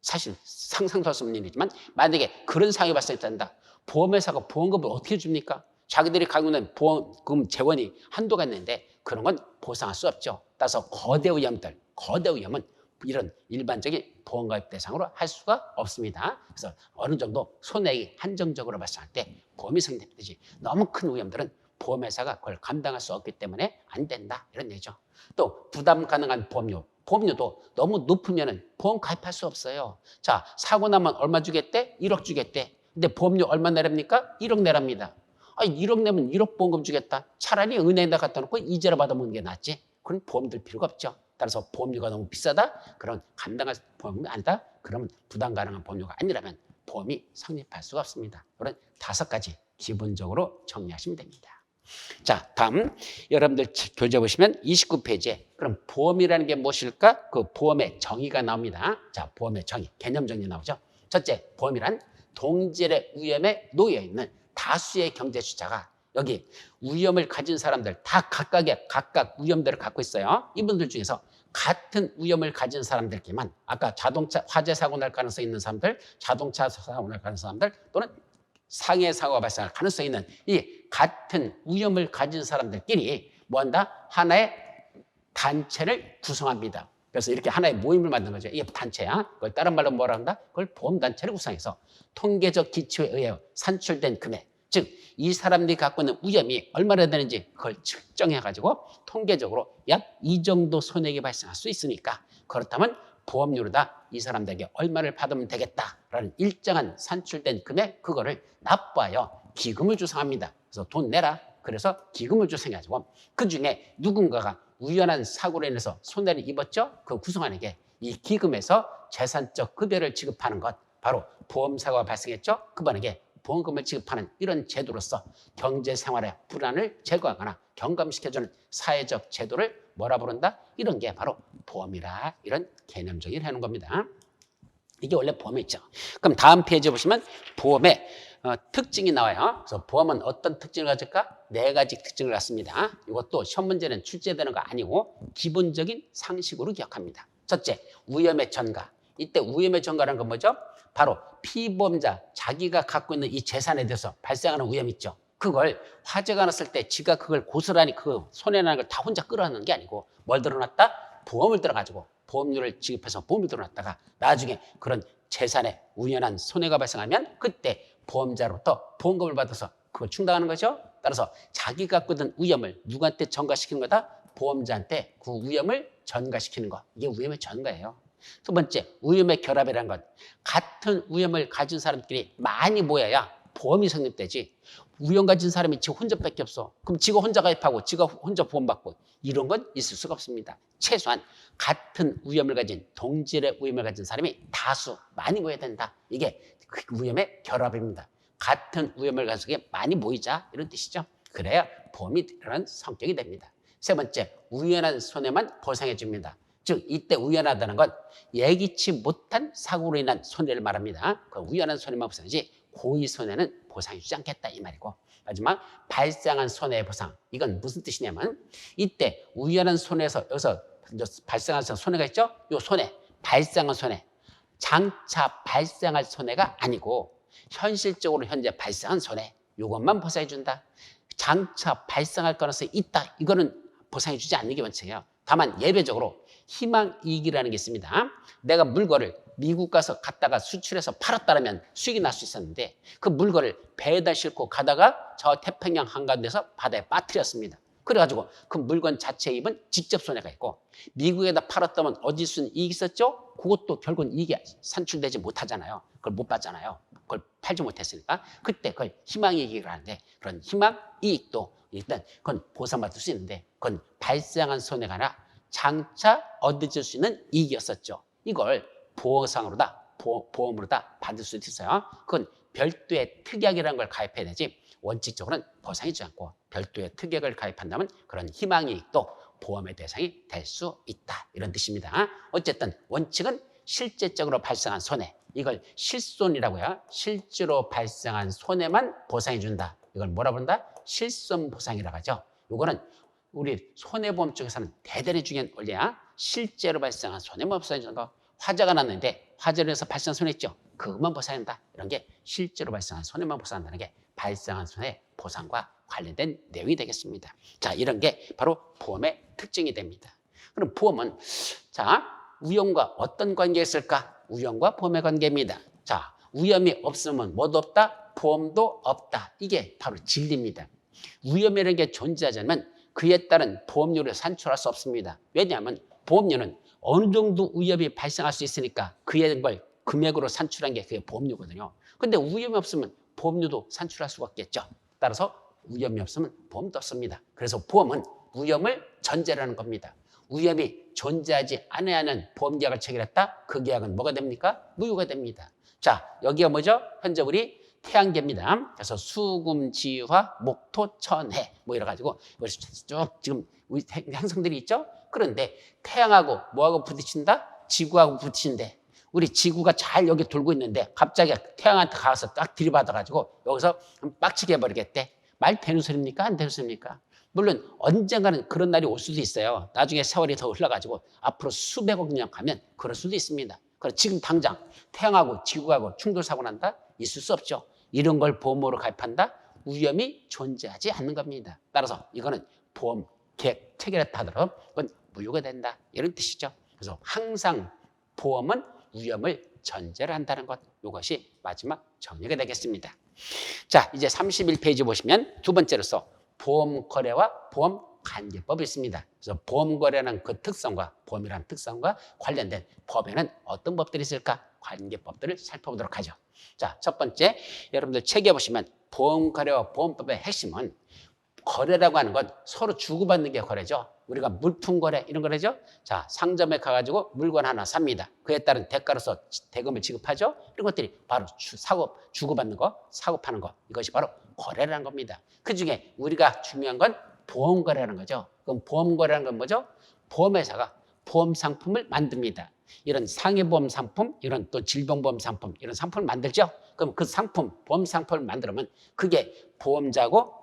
사실 상상도 할 수 없는 일이지만 만약에 그런 상황이 발생했다. 보험회사가 보험금을 어떻게 줍니까? 자기들이 가지고 있는 보험금 재원이 한도가 있는데 그런 건 보상할 수 없죠. 따라서 거대 위험은 이런 일반적인 보험가입 대상으로 할 수가 없습니다. 그래서 어느 정도 손해액이 한정적으로 발생할 때 보험이 성립되지, 너무 큰 위험들은 보험회사가 그걸 감당할 수 없기 때문에 안 된다, 이런 얘기죠. 또 부담 가능한 보험료도 너무 높으면 보험 가입할 수 없어요. 자, 사고 나면 얼마 주겠대? 1억 주겠대. 근데 보험료 얼마 내랍니까? 1억 내랍니다. 1억 내면 1억 보험금 주겠다. 차라리 은행에다 갖다 놓고 이자를 받아먹는 게 낫지. 그건 보험 들 필요가 없죠. 따라서 보험료가 너무 비싸다? 그런 감당할 보험이 아니다? 그러면 부담 가능한 보험료가 아니라면 보험이 성립할 수가 없습니다. 이런 5가지 기본적으로 정리하시면 됩니다. 자, 다음 여러분들 교재 보시면 29페이지에 그럼 보험이라는 게 무엇일까? 그 보험의 정의가 나옵니다. 자, 보험의 정의, 개념 정의 나오죠. 첫째, 보험이란 동질의 위험에 놓여 있는 다수의 경제주자가, 여기 위험을 가진 사람들 다 각각 위험들을 갖고 있어요. 이분들 중에서 같은 위험을 가진 사람들끼만, 아까 자동차 화재 사고 날 가능성이 있는 사람들, 자동차 사고 날 가능성이 있는 사람들, 또는 상해 사고가 발생할 가능성이 있는 이 같은 위험을 가진 사람들끼리 뭐한다? 하나의 단체를 구성합니다. 그래서 이렇게 하나의 모임을 만든 거죠. 이게 단체야. 그걸 다른 말로 뭐라 한다? 그걸 보험단체를 구성해서 통계적 기초에 의해 산출된 금액, 즉 이 사람들이 갖고 있는 위험이 얼마나 되는지 그걸 측정해가지고 통계적으로 약 이 정도 손해액이 발생할 수 있으니까, 그렇다면 보험료로다 이 사람들에게 얼마를 받으면 되겠다라는 일정한 산출된 금액, 그거를 납부하여 기금을 조성합니다. 그래서 돈 내라. 그래서 기금을 조성해가지고 그 중에 누군가가 우연한 사고로 인해서 손해를 입었죠? 그 구성원에게 이 기금에서 재산적 급여를 지급하는 것, 바로 보험사고가 발생했죠? 그분에게 보험금을 지급하는 이런 제도로서 경제생활의 불안을 제거하거나 경감시켜주는 사회적 제도를 뭐라 부른다? 이런 게 바로 보험이라, 이런 개념 정의를 하는 겁니다. 이게 원래 보험이 있죠. 그럼 다음 페이지에 보시면 보험의 특징이 나와요. 그래서 보험은 어떤 특징을 가질까? 4가지 특징을 갖습니다. 이것도 시험 문제는 출제되는 거 아니고 기본적인 상식으로 기억합니다. 첫째, 위험의 전가. 이때 위험의 전가라는 건 뭐죠? 바로 피보험자 자기가 갖고 있는 이 재산에 대해서 발생하는 위험 있죠. 그걸 화재가 났을 때 지가 그걸 고스란히 그 손해나는 걸 다 혼자 끌어안는 게 아니고 뭘 들어놨다? 보험을 들어가지고 보험료를 지급해서 보험을 들어놨다가 나중에 그런 재산에 우연한 손해가 발생하면 그때 보험자로부터 보험금을 받아서 그걸 충당하는 거죠. 따라서 자기가 갖고 있는 위험을 누구한테 전가시키는 거다? 보험자한테 그 위험을 전가시키는 거. 이게 위험의 전가예요. 두 번째, 위험의 결합이라는 건 같은 위험을 가진 사람끼리 많이 모여야 보험이 성립되지. 위험 가진 사람이 지 혼자밖에 없어. 그럼 지가 혼자 가입하고 지가 혼자 보험받고 이런 건 있을 수가 없습니다. 최소한 같은 위험을 가진 동질의 위험을 가진 사람이 다수 많이 모여야 된다. 이게 그 위험의 결합입니다. 같은 위험을 가진 사람이 많이 모이자 이런 뜻이죠. 그래야 보험이 이런 성격이 됩니다. 세 번째, 우연한 손해만 보상해 줍니다. 즉 이때 우연하다는 건 예기치 못한 사고로 인한 손해를 말합니다. 그 우연한 손해만 보상이지 고의 손해는 보상해 주지 않겠다 이 말이고, 마지막 발생한 손해의 보상. 이건 무슨 뜻이냐면 이때 우연한 손해에서 여기서 발생한 손해가 있죠. 이 손해, 발생한 손해, 장차 발생할 손해가 아니고 현실적으로 현재 발생한 손해, 이것만 보상해 준다. 장차 발생할 가능성이 있다. 이거는 보상해 주지 않는 게 원칙이에요. 다만 예외적으로 희망이익이라는 게 있습니다. 내가 물건을 미국 가서 갔다가 수출해서 팔았다면 수익이 날 수 있었는데 그 물건을 배에다 싣고 가다가 저 태평양 한가운데서 바다에 빠뜨렸습니다. 그래가지고 그 물건 자체의 입은 직접 손해가 있고 미국에다 팔았다면 어디 수는 이익이 있었죠? 그것도 결국은 이익이 산출되지 못하잖아요. 그걸 못 받잖아요. 그걸 팔지 못했으니까. 그때 그걸 희망이익이라고 하는데 그런 희망이익도 일단 그건 보상받을 수 있는데 그건 발생한 손해가 아니라 장차 얻어질 수 있는 이익이었었죠. 이걸 보험으로 다 받을 수도 있어요. 그건 별도의 특약이라는 걸 가입해야 되지 원칙적으로는 보상해주지 않고 별도의 특약을 가입한다면 그런 희망이익도 보험의 대상이 될 수 있다. 이런 뜻입니다. 어쨌든 원칙은 실제적으로 발생한 손해, 이걸 실손이라고 해요. 실제로 발생한 손해만 보상해준다. 이걸 뭐라 부른다? 실손보상이라고 하죠. 이거는 우리 손해보험 쪽에서는 대단히 중요한 원리야. 실제로 발생한 손해만 보상해주는 거. 화재가 났는데 화재로 해서 발생한 손해 있죠. 그것만 보상한다. 이런 게 실제로 발생한 손해만 보상한다는 게 발생한 손해 보상과 관련된 내용이 되겠습니다. 자, 이런 게 바로 보험의 특징이 됩니다. 그럼 보험은 자, 위험과 어떤 관계가 있을까? 위험과 보험의 관계입니다. 자, 위험이 없으면 뭐도 없다? 보험도 없다. 이게 바로 진리입니다. 위험이라는 게 존재하자면 그에 따른 보험료를 산출할 수 없습니다. 왜냐하면 보험료는 어느 정도 위험이 발생할 수 있으니까 그의 걸 금액으로 산출한 게 그게 보험료거든요. 근데 위험이 없으면 보험료도 산출할 수가 없겠죠. 따라서 위험이 없으면 보험도 없습니다. 그래서 보험은 위험을 전제라는 겁니다. 위험이 존재하지 않아야 하는 보험계약을 체결했다? 그 계약은 뭐가 됩니까? 무효가 됩니다. 자, 여기가 뭐죠? 현재 우리 태양계입니다. 그래서 수금, 지화, 목토, 천해 뭐 이래가지고 쭉 지금 우리 행성들이 있죠? 그런데 태양하고 뭐하고 부딪힌다? 지구하고 부딪힌대. 우리 지구가 잘 여기 돌고 있는데 갑자기 태양한테 가서 딱 들이받아가지고 여기서 빡치게 해버리겠대. 말 되는 소리입니까? 안 되는 소리입니까? 물론 언젠가는 그런 날이 올 수도 있어요. 나중에 세월이 더 흘러가지고 앞으로 수백억 년 가면 그럴 수도 있습니다. 그럼 지금 당장 태양하고 지구하고 충돌 사고 난다? 있을 수 없죠. 이런 걸 보험으로 가입한다? 위험이 존재하지 않는 겁니다. 따라서 이거는 보험 계획 체결했다 하더라도 그건 무효가 된다. 이런 뜻이죠. 그래서 항상 보험은 위험을 전제를 한다는 것. 이것이 마지막 정리가 되겠습니다. 자, 이제 31페이지 보시면 두 번째로서 보험 거래와 보험 관계법이 있습니다. 그래서 보험 거래는 그 특성과 보험이라는 특성과 관련된 법에는 어떤 법들이 있을까? 관계법들을 살펴보도록 하죠. 자, 첫 번째, 여러분들 책에 보시면 보험 거래와 보험법의 핵심은 거래라고 하는 건 서로 주고받는 게 거래죠. 우리가 물품 거래 이런 거래죠. 자, 상점에 가가지고 물건 하나 삽니다. 그에 따른 대가로서 대금을 지급하죠. 이런 것들이 바로 주고받는 거, 사고 파는 거. 이것이 바로 거래라는 겁니다. 그 중에 우리가 중요한 건 보험 거래라는 거죠. 그럼 보험 거래라는 건 뭐죠? 보험회사가 보험 상품을 만듭니다. 이런 상해보험 상품, 이런 또 질병보험 상품, 이런 상품을 만들죠. 그럼 그 상품, 보험 상품을 만들면 그게 보험자고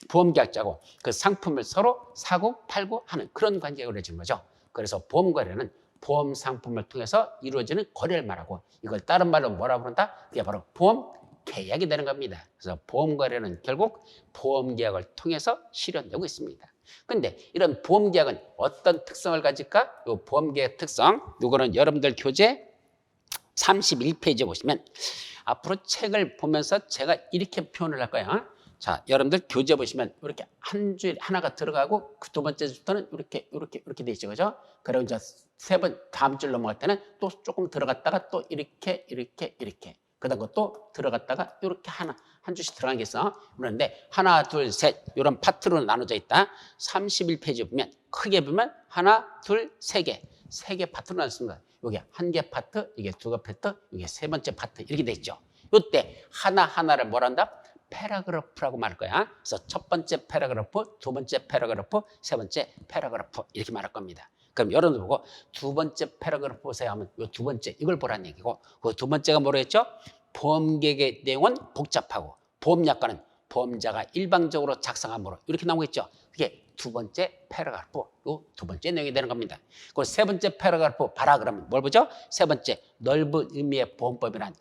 보험계약자고 그 상품을 서로 사고 팔고 하는 그런 관계가 이루어지는 거죠. 그래서 보험 거래는 보험 상품을 통해서 이루어지는 거래를 말하고 이걸 다른 말로 뭐라고 부른다? 그게 바로 보험 계약이 되는 겁니다. 그래서 보험 거래는 결국 보험 계약을 통해서 실현되고 있습니다. 근데 이런 보험 계약은 어떤 특성을 가질까? 이 보험 계약 특성, 이거는 여러분들 교재 31페이지에 보시면 앞으로 책을 보면서 제가 이렇게 표현을 할 거예요. 자, 여러분들 교재 보시면 이렇게 한 줄 하나가 들어가고 그 두 번째 줄부터는 이렇게 돼 있죠. 그죠? 그리고 이제 다음 줄 넘어갈 때는 또 조금 들어갔다가 또 이렇게. 그다음 것도 들어갔다가 이렇게 한 줄씩 들어간 게 있어. 그런데 하나, 둘, 셋 이런 파트로 나눠져 있다. 31페이지 보면 크게 보면 하나, 둘, 세 개. 세 개 파트로 나눴습니다. 여기 한 개 파트, 이게 두 개 파트, 이게 세 번째 파트 이렇게 돼 있죠. 이때 하나하나를 뭐라 한다? 패러그래프라고 말할 거야. 그래서 첫 번째 패러그래프, 두 번째 패러그래프, 세 번째 패러그래프 이렇게 말할 겁니다. 그럼 여러분들 보고 두 번째 패러그래프 보세요 하면 이 두 번째 이걸 보라는 얘기고 그 두 번째가 뭐라 했죠? 보험계획의 내용은 복잡하고 보험약관은 보험자가 일방적으로 작성함으로 이렇게 나오고 있죠. 그게 두 번째 패러그래프, 요 두 번째 내용이 되는 겁니다. 그리고 세 번째 패러그래프 봐라 그러면 뭘 보죠? 세 번째 넓은 의미의 보험법이란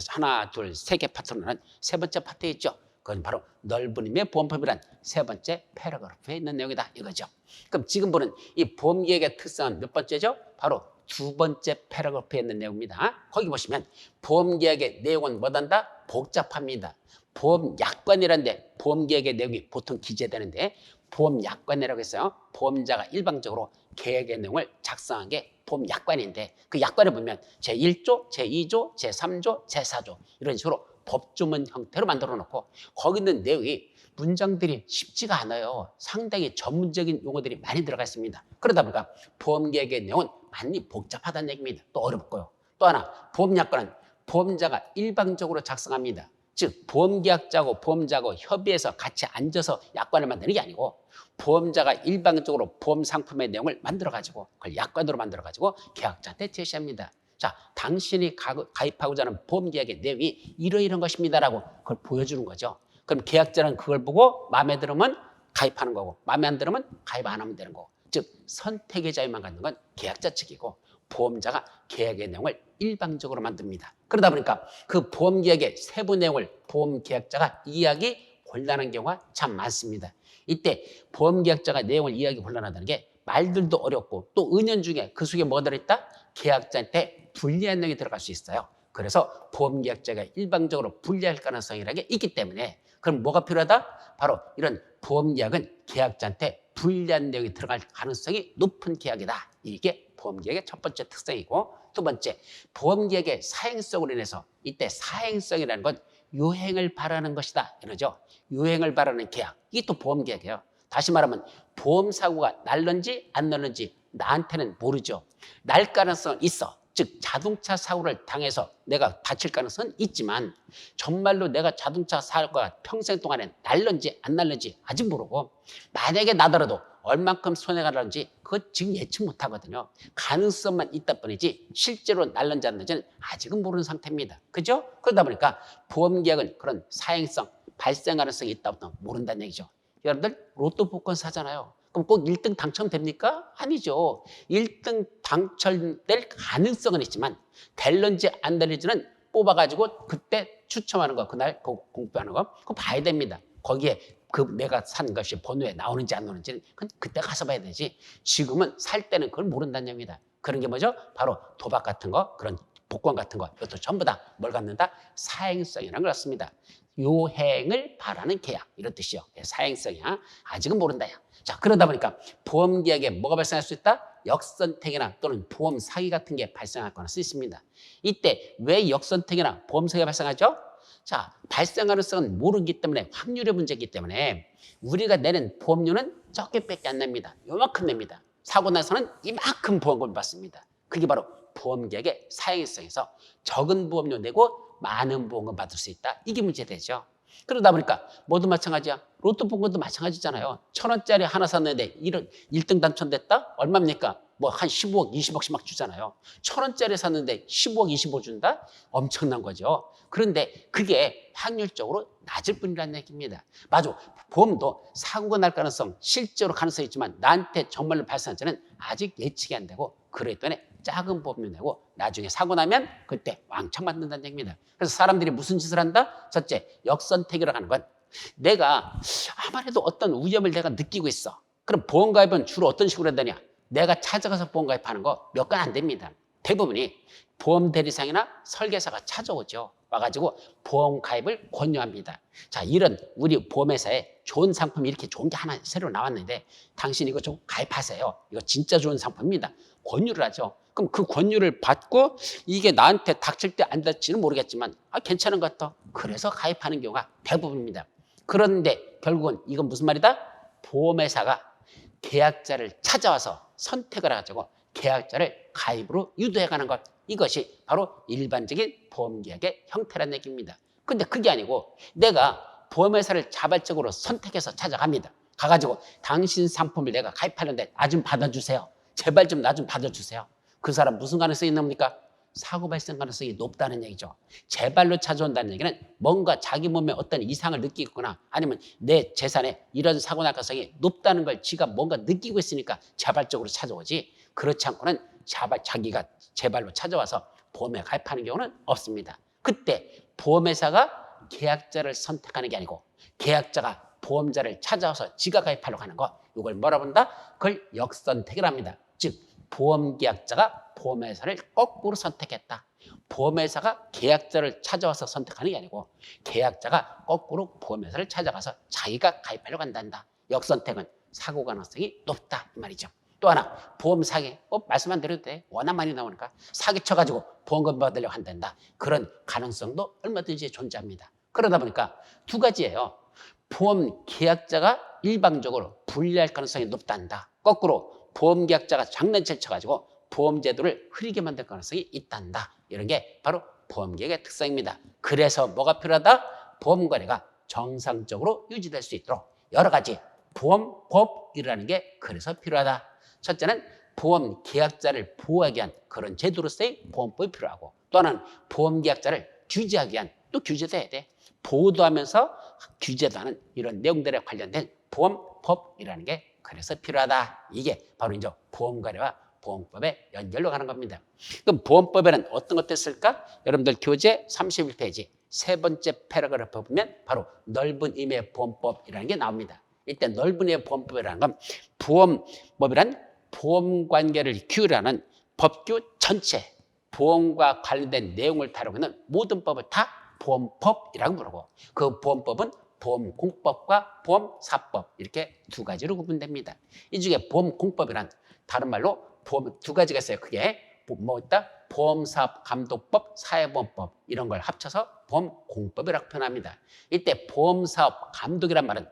하나, 둘, 세 개 파트로 나는 세 번째 파트에 있죠. 그건 바로 넓은 의미의 보험법이란 세 번째 패러그래프에 있는 내용이다 이거죠. 그럼 지금 보는 이 보험계획의 특성은 몇 번째죠? 바로 두 번째 패러그래프에 있는 내용입니다. 거기 보시면 보험계획의 내용은 뭐단다? 복잡합니다. 보험약관이라는데 보험계획의 내용이 보통 기재되는데 보험약관이라고 했어요. 보험자가 일방적으로 계획의 내용을 작성한 게 보험약관인데 그 약관을 보면 제1조, 제2조, 제3조, 제4조 이런 식으로 법조문 형태로 만들어 놓고 거기 있는 내용이 문장들이 쉽지가 않아요. 상당히 전문적인 용어들이 많이 들어가 있습니다. 그러다 보니까 보험계획의 내용은 많이 복잡하다는 얘기입니다. 또 어렵고요. 또 하나 보험약관은 보험자가 일방적으로 작성합니다. 즉 보험계약자하고 보험자하고 협의해서 같이 앉아서 약관을 만드는 게 아니고 보험자가 일방적으로 보험상품의 내용을 만들어가지고 그걸 약관으로 만들어가지고 계약자한테 제시합니다. 자, 당신이 가입하고자 하는 보험계약의 내용이 이러이러한 것입니다라고 그걸 보여주는 거죠. 그럼 계약자는 그걸 보고 마음에 들으면 가입하는 거고 마음에 안 들으면 가입 안 하면 되는 거고 즉 선택의 자유만 갖는 건 계약자 측이고 보험자가 계약의 내용을 일방적으로 만듭니다. 그러다 보니까 그 보험계약의 세부 내용을 보험계약자가 이해하기 곤란한 경우가 참 많습니다. 이때 보험계약자가 내용을 이해하기 곤란하다는 게 말들도 어렵고 또 은연중에 그 속에 뭐가 들어있다? 계약자한테 불리한 내용이 들어갈 수 있어요. 그래서 보험계약자가 일방적으로 불리할 가능성이라는 게 있기 때문에 그럼 뭐가 필요하다? 바로 이런 보험계약은 계약자한테 불리한 내용이 들어갈 가능성이 높은 계약이다. 이게 보험계약의 첫 번째 특성이고 두 번째, 보험계약의 사행성으로 인해서 이때 사행성이라는 건 유행을 바라는 것이다. 이러죠. 유행을 바라는 계약. 이게 또 보험계약이에요. 다시 말하면 보험사고가 날는지 안 날는지 나한테는 모르죠. 날 가능성은 있어. 즉 자동차 사고를 당해서 내가 다칠 가능성은 있지만 정말로 내가 자동차 사고가 평생 동안에 날는지 안 날는지 아직 모르고 만약에 나더라도 얼만큼 손해가 나는지 그거 지금 예측 못하거든요. 가능성만 있다 뿐이지 실제로 날는지 안 날는지는 아직은 모르는 상태입니다. 그죠? 그러다 보니까 보험계약은 그런 사행성, 발생 가능성이 있다고 모른다는 얘기죠. 여러분들 로또 복권 사잖아요. 그럼 꼭 1등 당첨됩니까? 아니죠. 1등 당첨될 가능성은 있지만 될는지 안 될는지는 뽑아가지고 그때 추첨하는 거, 그날 공표하는 거 그거 봐야 됩니다. 거기에 그 내가 산 것이 번호에 나오는지 안 나오는지는 그건 그때 가서 봐야 되지. 지금은 살 때는 그걸 모른다는 얘기입니다. 그런 게 뭐죠? 바로 도박 같은 거, 그런 복권 같은 거, 이것도 전부 다 뭘 갖는다? 사행성이라는 걸 갖습니다. 요행을 바라는 계약 이런 뜻이요. 사행성이야. 아직은 모른다요. 자, 그러다 보니까 보험계약에 뭐가 발생할 수 있다? 역선택이나 또는 보험 사기 같은 게 발생할 거나 수 있습니다. 이때 왜 역선택이나 보험 사기가 발생하죠? 자, 발생 가능성은 모르기 때문에 확률의 문제이기 때문에 우리가 내는 보험료는 적게밖에 안 냅니다. 요만큼 냅니다. 사고 나서는 이만큼 보험금을 받습니다. 그게 바로 보험계약의 사행성에서 적은 보험료 내고 많은 보험금 받을 수 있다. 이게 문제되죠. 그러다 보니까 모두 마찬가지야. 로또 복권도 마찬가지잖아요. 1,000원짜리 하나 샀는데 1등 당첨됐다? 얼마입니까? 뭐 한 15억, 20억씩 막 주잖아요. 1,000원짜리 샀는데 15억, 25억 준다? 엄청난 거죠. 그런데 그게 확률적으로 낮을 뿐이라는 얘기입니다. 맞아. 보험도 사고가 날 가능성, 실제로 가능성이 있지만 나한테 정말로 발생한지는 아직 예측이 안 되고 그러기 때문에 작은 보험료 내고 나중에 사고 나면 그때 왕창 받는다는 얘기입니다. 그래서 사람들이 무슨 짓을 한다? 첫째, 역선택이라고 하는 건 내가 아무래도 어떤 위험을 내가 느끼고 있어. 그럼 보험가입은 주로 어떤 식으로 한다냐? 내가 찾아가서 보험가입하는 거 몇 건 안 됩니다. 대부분이 보험대리상이나 설계사가 찾아오죠. 와가지고 보험 가입을 권유합니다. 자, 이런 우리 보험회사에 좋은 상품이 이렇게 좋은 게 하나 새로 나왔는데 당신 이거 좀 가입하세요. 이거 진짜 좋은 상품입니다. 권유를 하죠. 그럼 그 권유를 받고 이게 나한테 닥칠 때 안 닥칠지는 모르겠지만 괜찮은 것 같다. 그래서 가입하는 경우가 대부분입니다. 그런데 결국은 이건 무슨 말이다? 보험회사가 계약자를 찾아와서 선택을 해가지고 계약자를 가입으로 유도해가는 것. 이것이 바로 일반적인 보험계약의 형태라는 얘기입니다. 근데 그게 아니고 내가 보험회사를 자발적으로 선택해서 찾아갑니다. 가가지고 당신 상품을 내가 가입하는데 나 좀 받아주세요. 제발 좀 나 좀 받아주세요. 그 사람 무슨 가능성이 있습니까? 사고 발생 가능성이 높다는 얘기죠. 제발로 찾아온다는 얘기는 뭔가 자기 몸에 어떤 이상을 느끼거나 아니면 내 재산에 이런 사고 날 가능성이 높다는 걸 지가 뭔가 느끼고 있으니까 자발적으로 찾아오지, 그렇지 않고는 자기가 제발로 찾아와서 보험에 가입하는 경우는 없습니다. 그때 보험회사가 계약자를 선택하는 게 아니고 계약자가 보험자를 찾아와서 지가 가입하려고 하는 거, 이걸 뭐라 본다? 그걸 역선택이라 합니다. 즉 보험계약자가 보험회사를 거꾸로 선택했다. 보험회사가 계약자를 찾아와서 선택하는 게 아니고 계약자가 거꾸로 보험회사를 찾아가서 자기가 가입하려고 한단다. 역선택은 사고 가능성이 높다 이 말이죠. 또 하나, 보험 사기. 말씀 안 드려도 돼. 워낙 많이 나오니까 사기 쳐가지고 보험금 받으려고 한단다. 그런 가능성도 얼마든지 존재합니다. 그러다 보니까 두 가지예요. 보험 계약자가 일방적으로 불리할 가능성이 높단다. 거꾸로 보험 계약자가 장난칠 쳐가지고 보험 제도를 흐리게 만들 가능성이 있단다. 이런 게 바로 보험 계약의 특성입니다. 그래서 뭐가 필요하다? 보험 거래가 정상적으로 유지될 수 있도록 여러 가지 보험법이라는 게 그래서 필요하다. 첫째는 보험 계약자를 보호하기 위한 그런 제도로서의 보험법이 필요하고, 또 하나는 보험 계약자를 규제하기 위한 또 규제도 해야 돼. 보호도 하면서 규제도 하는 이런 내용들에 관련된 보험법이라는 게 그래서 필요하다. 이게 바로 이제 보험거래와 보험법의 연결로 가는 겁니다. 그럼 보험법에는 어떤 것들이 있을까? 여러분들 교재 31페이지 세 번째 패러그래프 보면 바로 넓은 의미의 보험법이라는 게 나옵니다. 일단 넓은 의미의 보험법이라는 건 보험법이란 보험관계를 규율하는 법규 전체, 보험과 관련된 내용을 다루고 있는 모든 법을 다 보험법이라고 부르고, 그 보험법은 보험공법과 보험사법 이렇게 두 가지로 구분됩니다. 이 중에 보험공법이란 다른 말로 보험 두 가지가 있어요. 그게 뭐 있다? 보험사업감독법, 사회보험법 이런 걸 합쳐서 보험공법이라고 표현합니다. 이때 보험사업감독이란 말은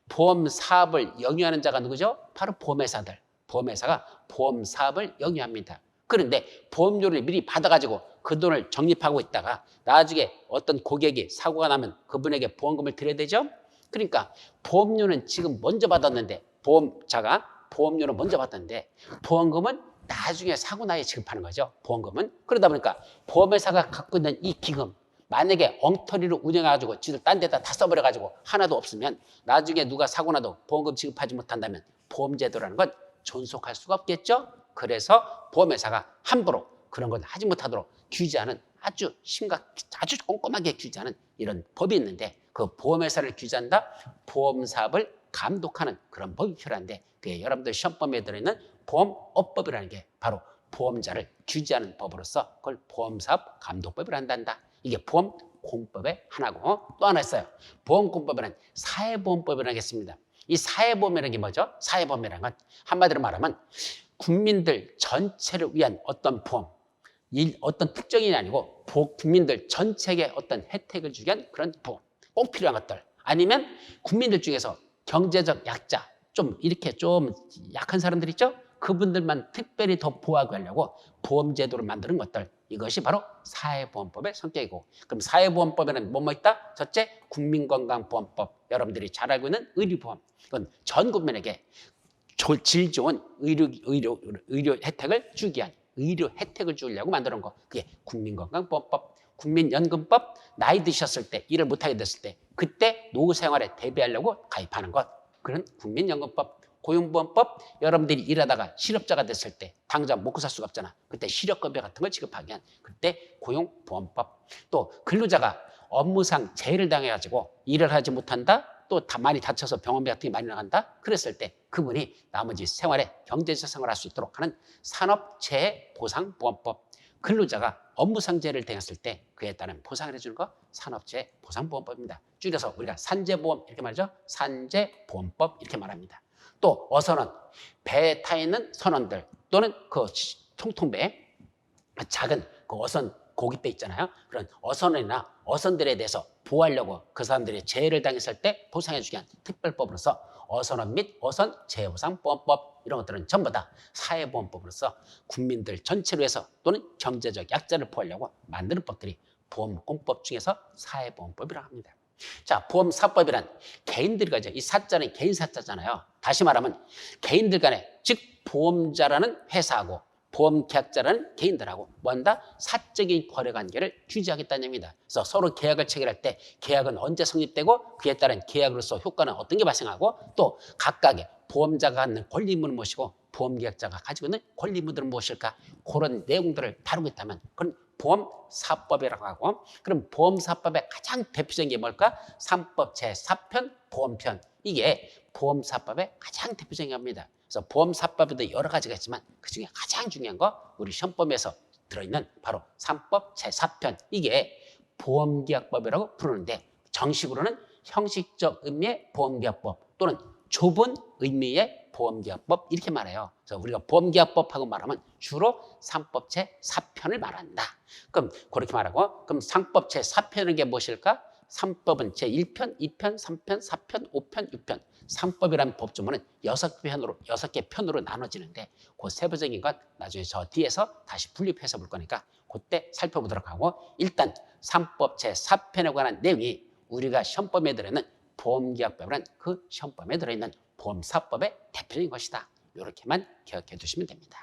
보험사업을 영위하는 자가 누구죠? 바로 보험회사들. 보험회사가 보험사업을 영위합니다. 그런데 보험료를 미리 받아가지고 그 돈을 적립하고 있다가 나중에 어떤 고객이 사고가 나면 그분에게 보험금을 드려야 되죠? 그러니까 보험료는 지금 먼저 받았는데, 보험자가 보험료를 먼저 받았는데 보험금은 나중에 사고 나에 지급하는 거죠. 보험금은. 그러다 보니까 보험회사가 갖고 있는 이 기금, 만약에 엉터리로 운영해가지고 지들 딴 데다 다 써버려가지고 하나도 없으면 나중에 누가 사고 나도 보험금 지급하지 못한다면 보험제도라는 건 존속할 수가 없겠죠. 그래서 보험회사가 함부로 그런 걸 하지 못하도록 규제하는 아주 꼼꼼하게 규제하는 이런 법이 있는데, 그 보험회사를 규제한다, 보험사업을 감독하는 그런 법이 필요한데, 그게 여러분들 시험범위에 들어있는 보험업법이라는 게 바로 보험자를 규제하는 법으로서 그걸 보험사업 감독법이라 한단다. 이게 보험공법의 하나고, 또 하나 있어요. 보험공법에는 사회보험법이라는 게 있습니다. 이 사회보험이라는 게 뭐죠? 사회보험이라는 건 한마디로 말하면 국민들 전체를 위한 어떤 보험, 어떤 특정인이 아니고 국민들 전체에게 어떤 혜택을 주기 위한 그런 보험, 꼭 필요한 것들, 아니면 국민들 중에서 경제적 약자, 좀 이렇게 좀 약한 사람들 있죠? 그분들만 특별히 더 보호하고 하려고 보험제도를 만드는 것들, 이것이 바로 사회보험법의 성격이고, 그럼 사회보험법에는 뭐뭐 있다? 첫째, 국민건강보험법, 여러분들이 잘 알고 있는 의료보험, 이건 전 국민에게 질 좋은 의료 혜택을 주기 위한, 의료 혜택을 주려고 만드는 거, 그게 국민건강보험법. 국민연금법, 나이 드셨을 때 일을 못하게 됐을 때 그때 노후 생활에 대비하려고 가입하는 것, 그런 국민연금법. 고용보험법, 여러분들이 일하다가 실업자가 됐을 때 당장 먹고 살 수가 없잖아. 그때 실업급여 같은 걸 지급하기 위한 그때 고용보험법. 또 근로자가 업무상 재해를 당해가지고 일을 하지 못한다, 또 많이 다쳐서 병원비 같은 게 많이 나간다, 그랬을 때 그분이 나머지 생활에 경제적 생활을 할 수 있도록 하는 산업재해보상보험법. 근로자가 업무상재해를 당했을 때 그에 따른 보상을 해주는 거 산업재해 보상보험법입니다. 줄여서 우리가 산재보험 이렇게 말하죠. 산재보험법 이렇게 말합니다. 또 어선원, 배에 타 있는 선원들 또는 그 통통배 작은 그 어선 고깃배 있잖아요. 그런 어선이나 어선들에 대해서 보호하려고 그 사람들이 재해를 당했을 때 보상해주기 위한 특별법으로서 어선원 및 어선 재해보상보험법 이런 것들은 전부 다 사회보험법으로서 국민들 전체로 해서 또는 경제적 약자를 보호하려고 만드는 법들이 보험공법 중에서 사회보험법이라고 합니다. 자, 보험사법이란 개인들이 가져 이 사자는 개인 사자잖아요. 다시 말하면 개인들 간에 즉 보험자라는 회사하고 보험계약자라는 개인들하고 뭔가 사적인 거래관계를 규제하겠다는 얘기입니다. 그래서 서로 계약을 체결할 때 계약은 언제 성립되고 그에 따른 계약으로서 효과는 어떤 게 발생하고 또 각각의 보험자가 갖는 권리의무는 무엇이고 보험계약자가 가지고 있는 권리의무들은 무엇일까 그런 내용들을 다루겠다면 그건 보험사법이라고 하고 그럼 보험사법의 가장 대표적인 게 뭘까? 3법 제4편 보험편 이게 보험사법의 가장 대표적인 겁니다. 그래서 보험사법에도 여러 가지가 있지만 그중에 가장 중요한 거 우리 시험범위에서 들어있는 바로 3법 제4편 이게 보험계약법이라고 부르는데 정식으로는 형식적 의미의 보험계약법 또는 좁은 의미의 보험계약법 이렇게 말해요. 그래서 우리가 보험계약법하고 말하면 주로 3법 제4편을 말한다. 그럼 그렇게 말하고 그럼 3법 제4편은 게 무엇일까? 3법은 제1편, 2편, 3편, 4편, 5편, 6편 3법이라는 법조문은 6개 편으로 나눠지는데 그 세부적인 것 나중에 저 뒤에서 다시 분립해서 볼 거니까 그때 살펴보도록 하고 일단 3법 제4편에 관한 내용이 우리가 시험범위에 들어있는 보험계약법이란 그 시험범위에 들어있는 보험사법의 대표적인 것이다. 이렇게만 기억해 두시면 됩니다.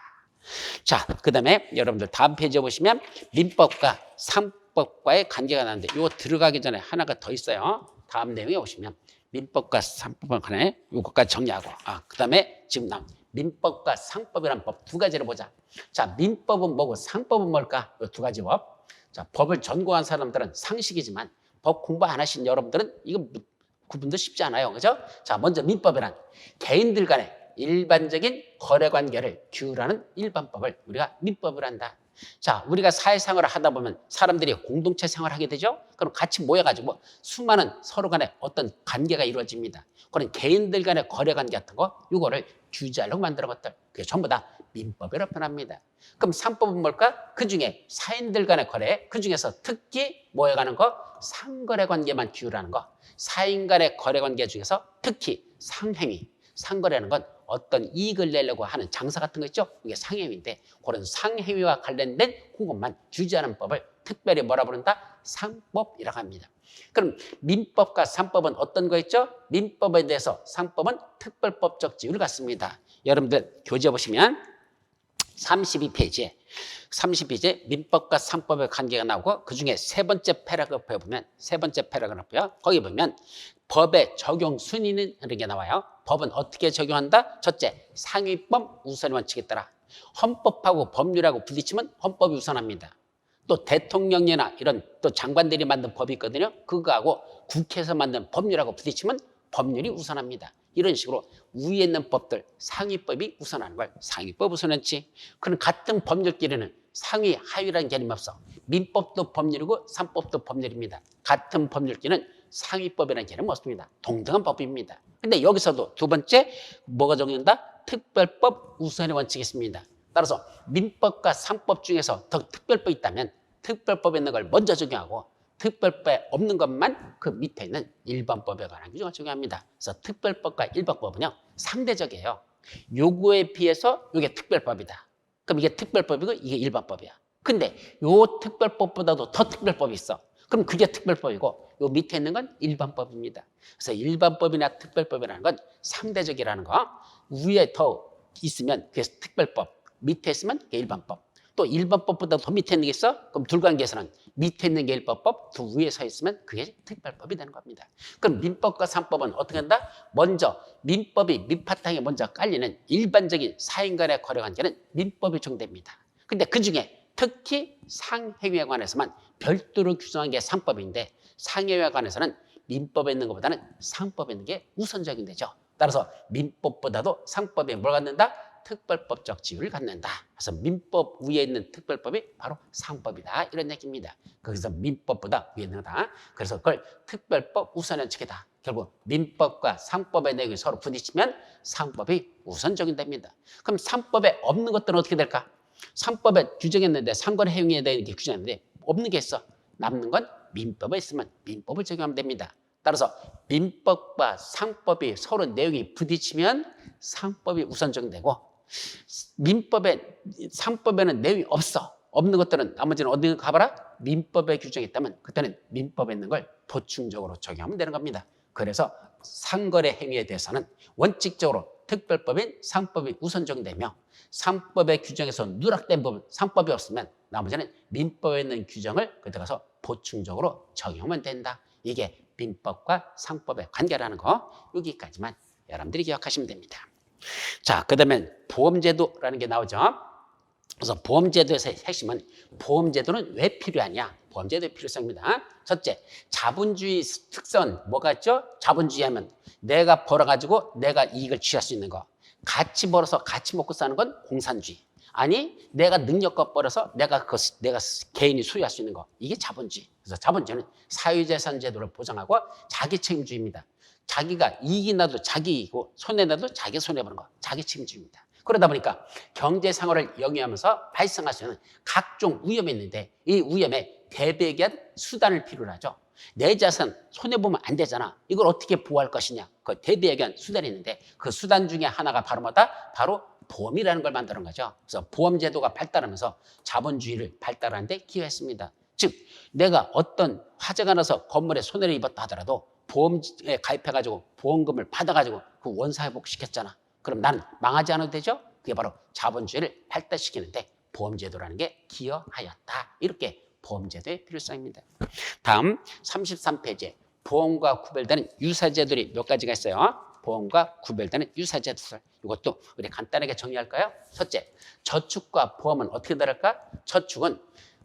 자, 그 다음에 여러분들 다음 페이지에 보시면 민법과 상법과의 관계가 나는데 이거 들어가기 전에 하나가 더 있어요. 다음 내용에 오시면 민법과 상법과 관해 이것까지 정리하고 그 다음에 지금 나온 민법과 상법이라는 법 두 가지를 보자. 자, 민법은 뭐고 상법은 뭘까? 이 두 가지 법. 자, 법을 전공한 사람들은 상식이지만 법 공부 안 하신 여러분들은 이거 구분도 쉽지 않아요. 그죠? 자, 먼저 민법이란 개인들 간의 일반적인 거래관계를 규율하는 일반법을 우리가 민법을 한다. 자, 우리가 사회생활을 하다 보면 사람들이 공동체 생활을 하게 되죠. 그럼 같이 모여가지고 수많은 서로 간에 어떤 관계가 이루어집니다. 그런 개인들 간의 거래관계 같은 거 이거를 규제하려고 만드는 것들 그게 전부 다 민법이라고 표현합니다. 그럼 상법은 뭘까? 그중에 사인들 간의 거래 그중에서 특히 모여가는 거 상거래 관계만 규율하는 거 사인 간의 거래관계 중에서 특히 상행위 상거래라는 건 어떤 이익을 내려고 하는 장사 같은 거 있죠? 이게 상행위인데 그런 상행위와 관련된 그것만 규제하는 법을 특별히 뭐라 부른다? 상법이라고 합니다. 그럼 민법과 상법은 어떤 거 있죠? 민법에 대해서 상법은 특별법적 지위를 갖습니다. 여러분들 교재 보시면 32페이지에 민법과 상법의 관계가 나오고 그중에 세 번째 패러그래프에 보면 거기 보면 법의 적용 순위는 이런 게 나와요. 법은 어떻게 적용한다? 첫째, 상위법 우선 원칙에 따라 헌법하고 법률하고 부딪히면 헌법이 우선합니다. 또 대통령이나 이런 또 장관들이 만든 법이 있거든요. 그거하고 국회에서 만든 법률하고 부딪히면 법률이 우선합니다. 이런 식으로 위에 있는 법들 상위법이 우선하는 걸 상위법 우선원칙. 그럼 같은 법률끼리는 상위 하위라는 개념이 없어. 민법도 법률이고 상법도 법률입니다. 같은 법률끼리는 상위법이라는 개념은 없습니다. 동등한 법입니다. 근데 여기서도 두 번째 뭐가 적용된다? 특별법 우선의 원칙이 있습니다. 따라서 민법과 상법 중에서 더 특별법이 있다면 특별법에 있는 걸 먼저 적용하고 특별법에 없는 것만 그 밑에 있는 일반법에 관한 규정을 적용합니다. 그래서 특별법과 일반법은요 상대적이에요. 요거에 비해서 이게 특별법이다. 그럼 이게 특별법이고 이게 일반법이야. 근데 요 특별법보다도 더 특별법이 있어. 그럼 그게 특별법이고 요 밑에 있는 건 일반법입니다. 그래서 일반법이나 특별법이라는 건 상대적이라는 거. 위에 더 있으면 그게 특별법, 밑에 있으면 그게 일반법. 또 일반법보다 더 밑에 있는 게 있어? 그럼 둘관계에서는 밑에 있는 게 일반법, 더 위에 서 있으면 그게 특별법이 되는 겁니다. 그럼 민법과 상법은 어떻게 한다? 먼저 민법이 밑바탕에 먼저 깔리는 일반적인 사인 간의 거래관계는 민법이 적용됩니다. 근데 그중에 특히 상행위에 관해서만 별도로 규정한 게 상법인데 상행위에 관해서는 민법에 있는 것보다는 상법에 있는 게 우선적인 되죠. 따라서 민법보다도 상법에 뭘 갖는다? 특별법적 지위를 갖는다. 그래서 민법 위에 있는 특별법이 바로 상법이다. 이런 얘기입니다. 거기서 민법보다 위에 있는 거다. 그래서 그걸 특별법 우선연칙이다. 결국 민법과 상법의 내용이 서로 부딪히면 상법이 우선적인 됩니다. 그럼 상법에 없는 것들은 어떻게 될까? 상법에 규정했는데 상권 행위에 대해 규정했는데 없는 게 있어. 남는 건 민법에 있으면 민법을 적용하면 됩니다. 따라서 민법과 상법이 서로 내용이 부딪히면 상법이 우선적되고 상법에는 내용이 없어. 없는 것들은 나머지는 어디 가봐라? 민법에 규정이 있다면 그때는 민법에 있는 걸 보충적으로 적용하면 되는 겁니다. 그래서 상거래 행위에 대해서는 원칙적으로 특별법인 상법이 우선적되며 상법의 규정에서 누락된 부분, 상법이 없으면 나머지는 민법에 있는 규정을 그때 가서 보충적으로 적용하면 된다. 이게 민법과 상법의 관계라는 거, 여기까지만 여러분들이 기억하시면 됩니다. 자, 그 다음에 보험제도라는 게 나오죠. 그래서 보험제도에서의 핵심은 보험제도는 왜 필요하냐? 보험제도의 필요성입니다. 첫째, 자본주의 특성은 뭐가 있죠? 자본주의 하면 내가 벌어가지고 내가 이익을 취할 수 있는 거. 같이 벌어서 같이 먹고 사는 건 공산주의. 아니, 내가 능력껏 벌어서 내가 개인이 소유할 수 있는 거. 이게 자본주의. 그래서 자본주의는 사유재산 제도를 보장하고 자기 책임주의입니다. 자기가 이익이 나도 자기 이익이고 손해나도 자기 손해보는 거. 자기 책임주의입니다. 그러다 보니까 경제생활을 영위하면서 발생할 수 있는 각종 위험이 있는데 이 위험에 대비하기 위한 수단을 필요로 하죠. 내 자산 손해보면 안 되잖아. 이걸 어떻게 보호할 것이냐. 그 대비하기 위한 수단이 있는데 그 수단 중에 하나가 바로 뭐다? 바로 보험이라는 걸 만드는 거죠. 그래서 보험제도가 발달하면서 자본주의를 발달하는 데 기여했습니다. 즉 내가 어떤 화재가 나서 건물에 손해를 입었다 하더라도 보험에 가입해가지고 보험금을 받아가지고 그 원사회복시켰잖아. 그럼 나는 망하지 않아도 되죠? 그게 바로 자본주의를 발달시키는데 보험제도라는 게 기여하였다. 이렇게 보험제도의 필요성입니다. 다음 33페이지에 보험과 구별되는 유사제도들이 몇 가지가 있어요. 보험과 구별되는 유사제도들. 이것도 우리 간단하게 정리할까요? 첫째, 저축과 보험은 어떻게 다를까? 저축은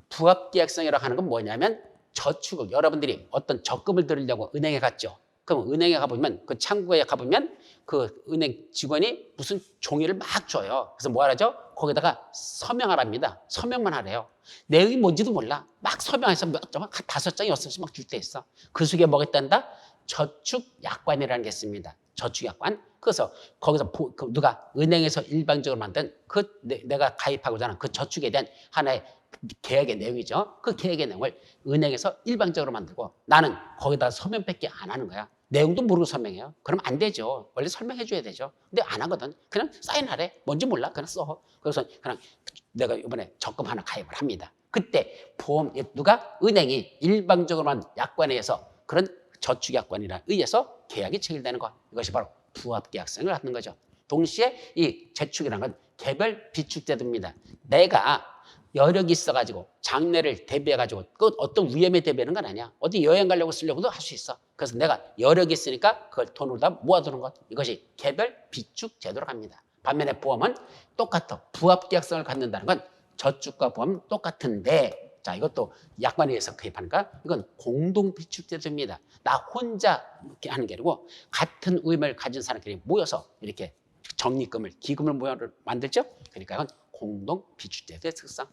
부합계약성이라고 하는 건 뭐냐면 저축을 여러분들이 어떤 적금을 들으려고 은행에 갔죠. 그럼 은행에 가보면 그 창구에 가보면 그 은행 직원이 무슨 종이를 막 줘요. 그래서 뭐 하라죠? 거기다가 서명하랍니다. 서명만 하래요. 내용이 뭔지도 몰라. 막 서명해서 몇 장, 5장, 6장씩 막 줄 때 있어. 그 속에 뭐가 있단다? 저축약관이라는 게 있습니다. 저축약관. 그래서 거기서 누가 은행에서 일방적으로 만든 그 내가 가입하고자 하는 그 저축에 대한 하나의 계약의 내용이죠. 그 계약의 내용을 은행에서 일방적으로 만들고 나는 거기다 서명밖에 안 하는 거야. 내용도 모르고 설명해요. 그럼 안 되죠. 원래 설명해 줘야 되죠. 근데 안 하거든. 그냥 사인하래. 뭔지 몰라. 그냥 써. 그래서 그냥 내가 이번에 적금 하나 가입을 합니다. 그때 보험 누가 은행이 일방적으로만 약관에 의해서 그런 저축약관이라 의해서 계약이 체결되는 것. 이것이 바로 부합계약성을 갖는 거죠. 동시에 이 재축이라는 건 개별 비축제도입니다. 내가 여력이 있어가지고 장래를 대비해가지고 그 어떤 위험에 대비하는 건 아니야. 어디 여행 가려고 쓰려고도 할 수 있어. 그래서 내가 여력이 있으니까 그걸 돈으로 다 모아두는 것. 이것이 개별 비축 제도로 갑니다. 반면에 보험은 똑같아. 부합계약성을 갖는다는 건 저축과 보험은 똑같은데 자 이것도 약관에 의해서 가입하니까 이건 공동 비축 제도입니다. 나 혼자 이렇게 하는 게 아니고 같은 의무를 가진 사람끼리 모여서 이렇게 적립금을 기금을 모여 만들죠. 그러니까 이건 공동 비축제도의 특성.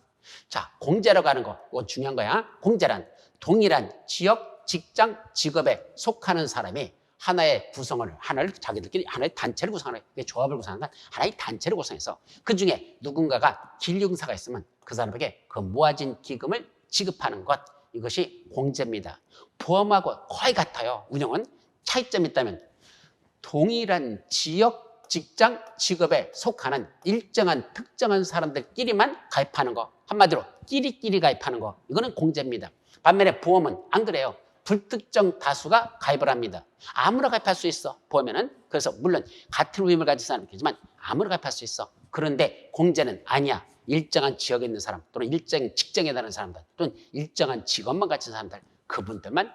자, 공제라고 하는 거, 이건 중요한 거야. 공제란 동일한 지역, 직장, 직업에 속하는 사람이 하나의 구성원을, 하나를 자기들끼리 하나의 단체를 구성하는 거야. 조합을 구성하는 건 하나의 단체를 구성해서 그 중에 누군가가 길흉사가 있으면 그 사람에게 그 모아진 기금을 지급하는 것. 이것이 공제입니다. 보험하고 거의 같아요. 운영은 차이점이 있다면 동일한 지역, 직장, 직업에 속하는 일정한 특정한 사람들끼리만 가입하는 거. 한마디로 끼리끼리 가입하는 거. 이거는 공제입니다. 반면에 보험은 안 그래요. 불특정 다수가 가입을 합니다. 아무나 가입할 수 있어. 보험에는. 그래서 물론 같은 의무를 가진 사람은 있지만 아무나 가입할 수 있어. 그런데 공제는 아니야. 일정한 지역에 있는 사람 또는 일정 직장에 다니는 사람들 또는 일정한 직업만 가진 사람들 그분들만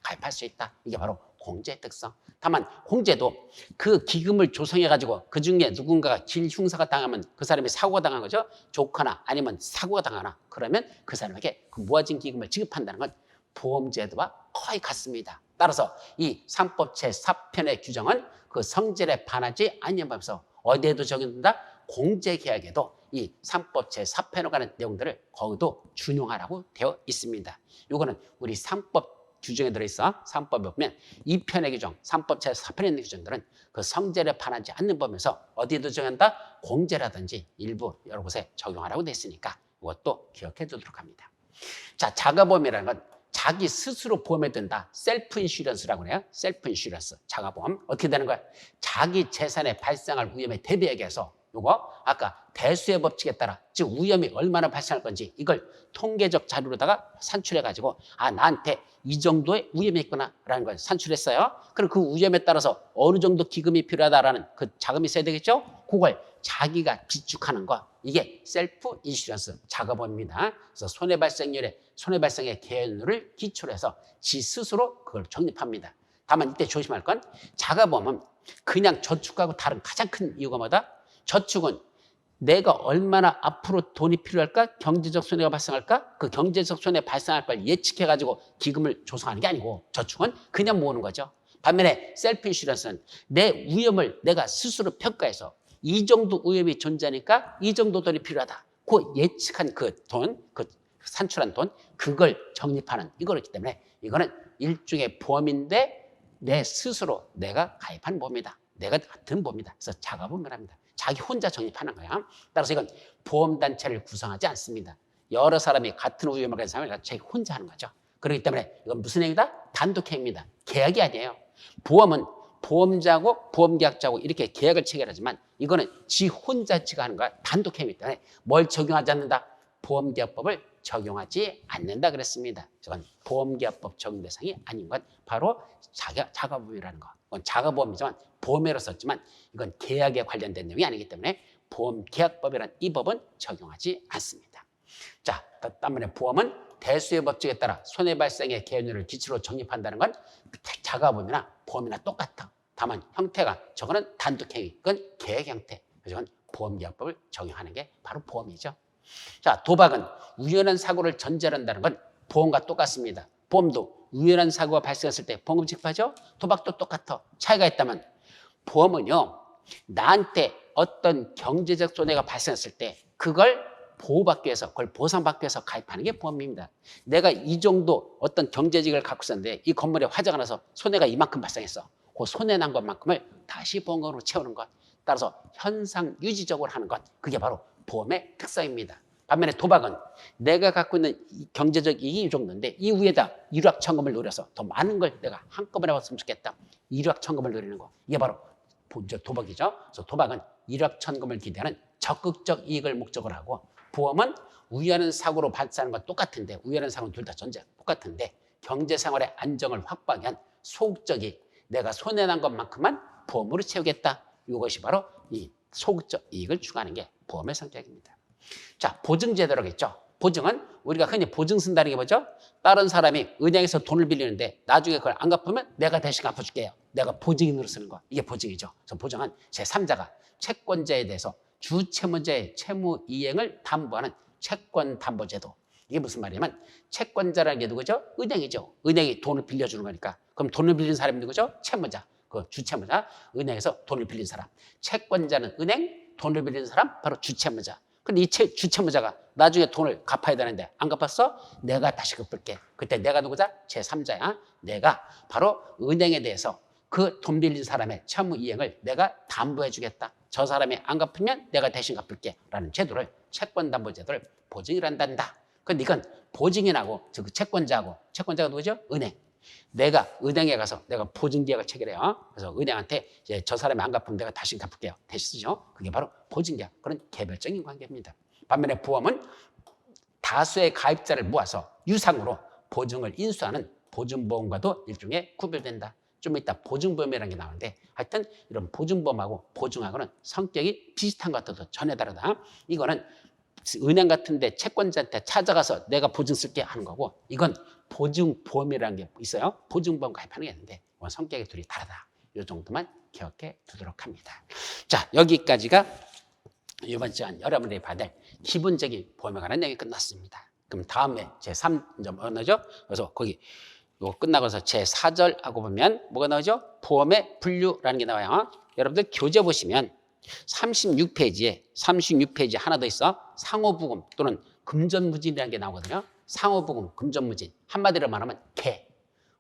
가입할 수 있다. 이게 바로 공제의 특성. 다만 공제도 그 기금을 조성해가지고 그중에 누군가가 길흉사가 당하면 그 사람이 사고가 당한 거죠. 조카나 아니면 사고가 당하나 그러면 그 사람에게 그 모아진 기금을 지급한다는 건 보험제도와 거의 같습니다. 따라서 이 상법 제4편의 규정은 그 성질에 반하지 않냐면서 어디에도 적용된다? 공제계약에도 이 3법 제4편에 관한 내용들을 거기도 준용하라고 되어 있습니다. 이거는 우리 3법 규정에 들어있어. 3법에 보면 2편의 규정, 3법 제4편에 있는 규정들은 그 성질에 반하지 않는 범위에서 어디에도 적용한다? 공제라든지 일부 여러 곳에 적용하라고 되어 있으니까 이것도 기억해 두도록 합니다. 자, 자가보험이라는 건 자기 스스로 보험에 든다. 셀프 인슈런스라고 그래요. 셀프 인슈런스, 자가보험. 어떻게 되는 거야? 자기 재산에 발생할 위험에 대비하기 위해서 요거 아까 대수의 법칙에 따라 즉 위험이 얼마나 발생할 건지 이걸 통계적 자료로다가 산출해가지고 나한테 이 정도의 위험이 있구나 라는 걸 산출했어요. 그럼 그 위험에 따라서 어느 정도 기금이 필요하다라는 그 자금이 있어야 되겠죠? 그걸 자기가 비축하는 거 이게 셀프 인슈런스 자가보험입니다. 그래서 손해발생의 계획률을 기초로 해서 지 스스로 그걸 적립합니다. 다만 이때 조심할 건 자가보험은 그냥 저축하고 다른 가장 큰 이유가 뭐다? 저축은 내가 얼마나 앞으로 돈이 필요할까? 경제적 손해가 발생할까? 그 경제적 손해 발생할 걸 예측해가지고 기금을 조성하는 게 아니고 저축은 그냥 모으는 거죠. 반면에 셀프 인슈런스는 내 위험을 내가 스스로 평가해서 이 정도 위험이 존재하니까 이 정도 돈이 필요하다. 그 예측한 그 돈, 그 산출한 돈, 그걸 적립하는 이거였기 때문에 이거는 일종의 보험인데 내 스스로 내가 가입한 보험이다. 내가 든 보험이다. 그래서 자가보험을 합니다. 자기 혼자 적립하는 거야. 따라서 이건 보험단체를 구성하지 않습니다. 여러 사람이 같은 위험을 가진 사람이 자기 혼자 하는 거죠. 그렇기 때문에 이건 무슨 행위다? 단독행위입니다. 계약이 아니에요. 보험은 보험자고 보험계약자고 이렇게 계약을 체결하지만 이거는 지 혼자 지가 하는 거야. 단독행위 때문에 뭘 적용하지 않는다? 보험계약법을 적용하지 않는다 그랬습니다. 이건 보험계약법 적용 대상이 아닌 건 바로 자가보험이라는 거. 이건 자가보험이지만 보험으로 썼지만 이건 계약에 관련된 내용이 아니기 때문에 보험계약법이라는 이 법은 적용하지 않습니다. 자, 다음에 보험은 대수의 법칙에 따라 손해발생의 계획률을 기초로 적립한다는 건 자가보험이나 보험이나 똑같아. 다만 형태가 저거는 단독행위, 그건 계획 형태. 그래서 이건 보험계약법을 적용하는 게 바로 보험이죠. 자, 도박은 우연한 사고를 전제로 한다는 건 보험과 똑같습니다. 보험도 우연한 사고가 발생했을 때 보험금 지급하죠? 도박도 똑같아. 차이가 있다면 보험은요, 나한테 어떤 경제적 손해가 발생했을 때 그걸 보호받기 위해서, 그걸 보상받기 위해서 가입하는 게 보험입니다. 내가 이 정도 어떤 경제직을 갖고 있었는데 이 건물에 화재가 나서 손해가 이만큼 발생했어. 그 손해 난 것만큼을 다시 보험금으로 채우는 것. 따라서 현상 유지적으로 하는 것. 그게 바로 보험의 특성입니다. 반면에 도박은 내가 갖고 있는 경제적 이익이 이 정도인데 이 위에다 일확천금을 노려서 더 많은 걸 내가 한꺼번에 받았으면 좋겠다. 일확천금을 노리는 거. 이게 바로 도박이죠. 그래서 도박은 일확천금을 기대하는 적극적 이익을 목적으로 하고 보험은 우연한 사고로 발생하는 건 똑같은데 우연한 사고는 둘 다 존재 똑같은데 경제생활의 안정을 확보하기 위한 소극적 이익, 내가 손해난 것만큼만 보험으로 채우겠다. 이것이 바로 이 소극적 이익을 추구하는 게 보험의 성격입니다. 자, 보증제도라겠죠. 보증은 우리가 흔히 보증 쓴다는 게 뭐죠? 다른 사람이 은행에서 돈을 빌리는데 나중에 그걸 안 갚으면 내가 대신 갚아줄게요. 내가 보증인으로 쓰는 거. 이게 보증이죠. 그래서 보증은 제3자가 채권자에 대해서 주채무자의 채무 이행을 담보하는 채권담보제도. 이게 무슨 말이냐면 채권자라는 게 누구죠? 은행이죠. 은행이 돈을 빌려주는 거니까. 그럼 돈을 빌린 사람이 누구죠? 채무자. 그 주채무자. 은행에서 돈을 빌린 사람. 채권자는 은행, 돈을 빌린 사람 바로 주채무자. 근데 이 주채무자가 나중에 돈을 갚아야 되는데 안 갚았어? 내가 다시 갚을게. 그때 내가 누구자? 제3자야. 내가 바로 은행에 대해서 그 돈 빌린 사람의 채무 이행을 내가 담보해 주겠다. 저 사람이 안 갚으면 내가 대신 갚을게. 라는 제도를 채권담보제도를 보증이라 한다. 근데 이건 보증인하고 즉 채권자하고 채권자가 누구죠? 은행. 내가 은행에 가서 내가 보증계약을 체결해요. 그래서 은행한테 이제 저 사람이 안 갚으면 내가 다시 갚을게요. 대신 쓰죠. 그게 바로 보증계약. 그런 개별적인 관계입니다. 반면에 보험은 다수의 가입자를 모아서 유상으로 보증을 인수하는 보증보험과도 일종의 구별된다. 좀 이따 보증보험이라는 게 나오는데 하여튼 이런 보증보험하고 보증하고는 성격이 비슷한 것 같아도 전혀 다르다. 이거는 은행 같은데 채권자한테 찾아가서 내가 보증 쓸게 하는 거고 이건 보증보험이라는 게 있어요. 보증보험 가입하는 게 있는데 이건 성격이 둘이 다르다. 이 정도만 기억해 두도록 합니다. 자, 여기까지가 이번 시간 여러분들이 받을 기본적인 보험에 관한 내용이 끝났습니다. 그럼 다음에 제3점 뭐죠? 그래서 거기 이거 끝나고서 제4절 하고 보면 뭐가 나오죠? 보험의 분류라는 게 나와요. 여러분들 교재 보시면 36페이지에 하나 더 있어. 상호부금 또는 금전무진이라는 게 나오거든요. 상호부금, 금전무진. 한마디로 말하면 개.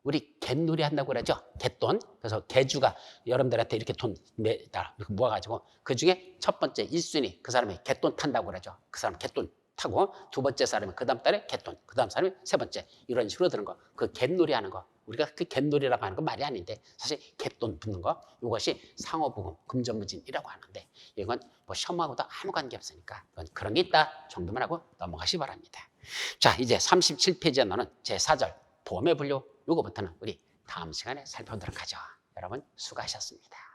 우리 갯놀이 한다고 그러죠. 갯돈. 그래서 개주가 여러분들한테 이렇게 돈 이렇게 모아가지고 그 중에 첫 번째 1순위 그 사람이 갯돈 탄다고 그러죠. 그 사람 갯돈 타고 두 번째 사람이 그 다음 달에 갯돈, 그 다음 사람이 세 번째 이런 식으로 드는 거. 그 갯놀이 하는 거. 우리가 그 갯놀이라고 하는 건 말이 아닌데 사실 갯돈 붙는 거 이것이 상호부금, 금전무진이라고 하는데 이건 뭐 시험하고도 아무 관계 없으니까 그런 게 있다 정도만 하고 넘어가시 바랍니다. 자, 이제 37페이지에 나오는 제4절 보험의 분류 요거부터는 우리 다음 시간에 살펴보도록 하죠. 여러분 수고하셨습니다.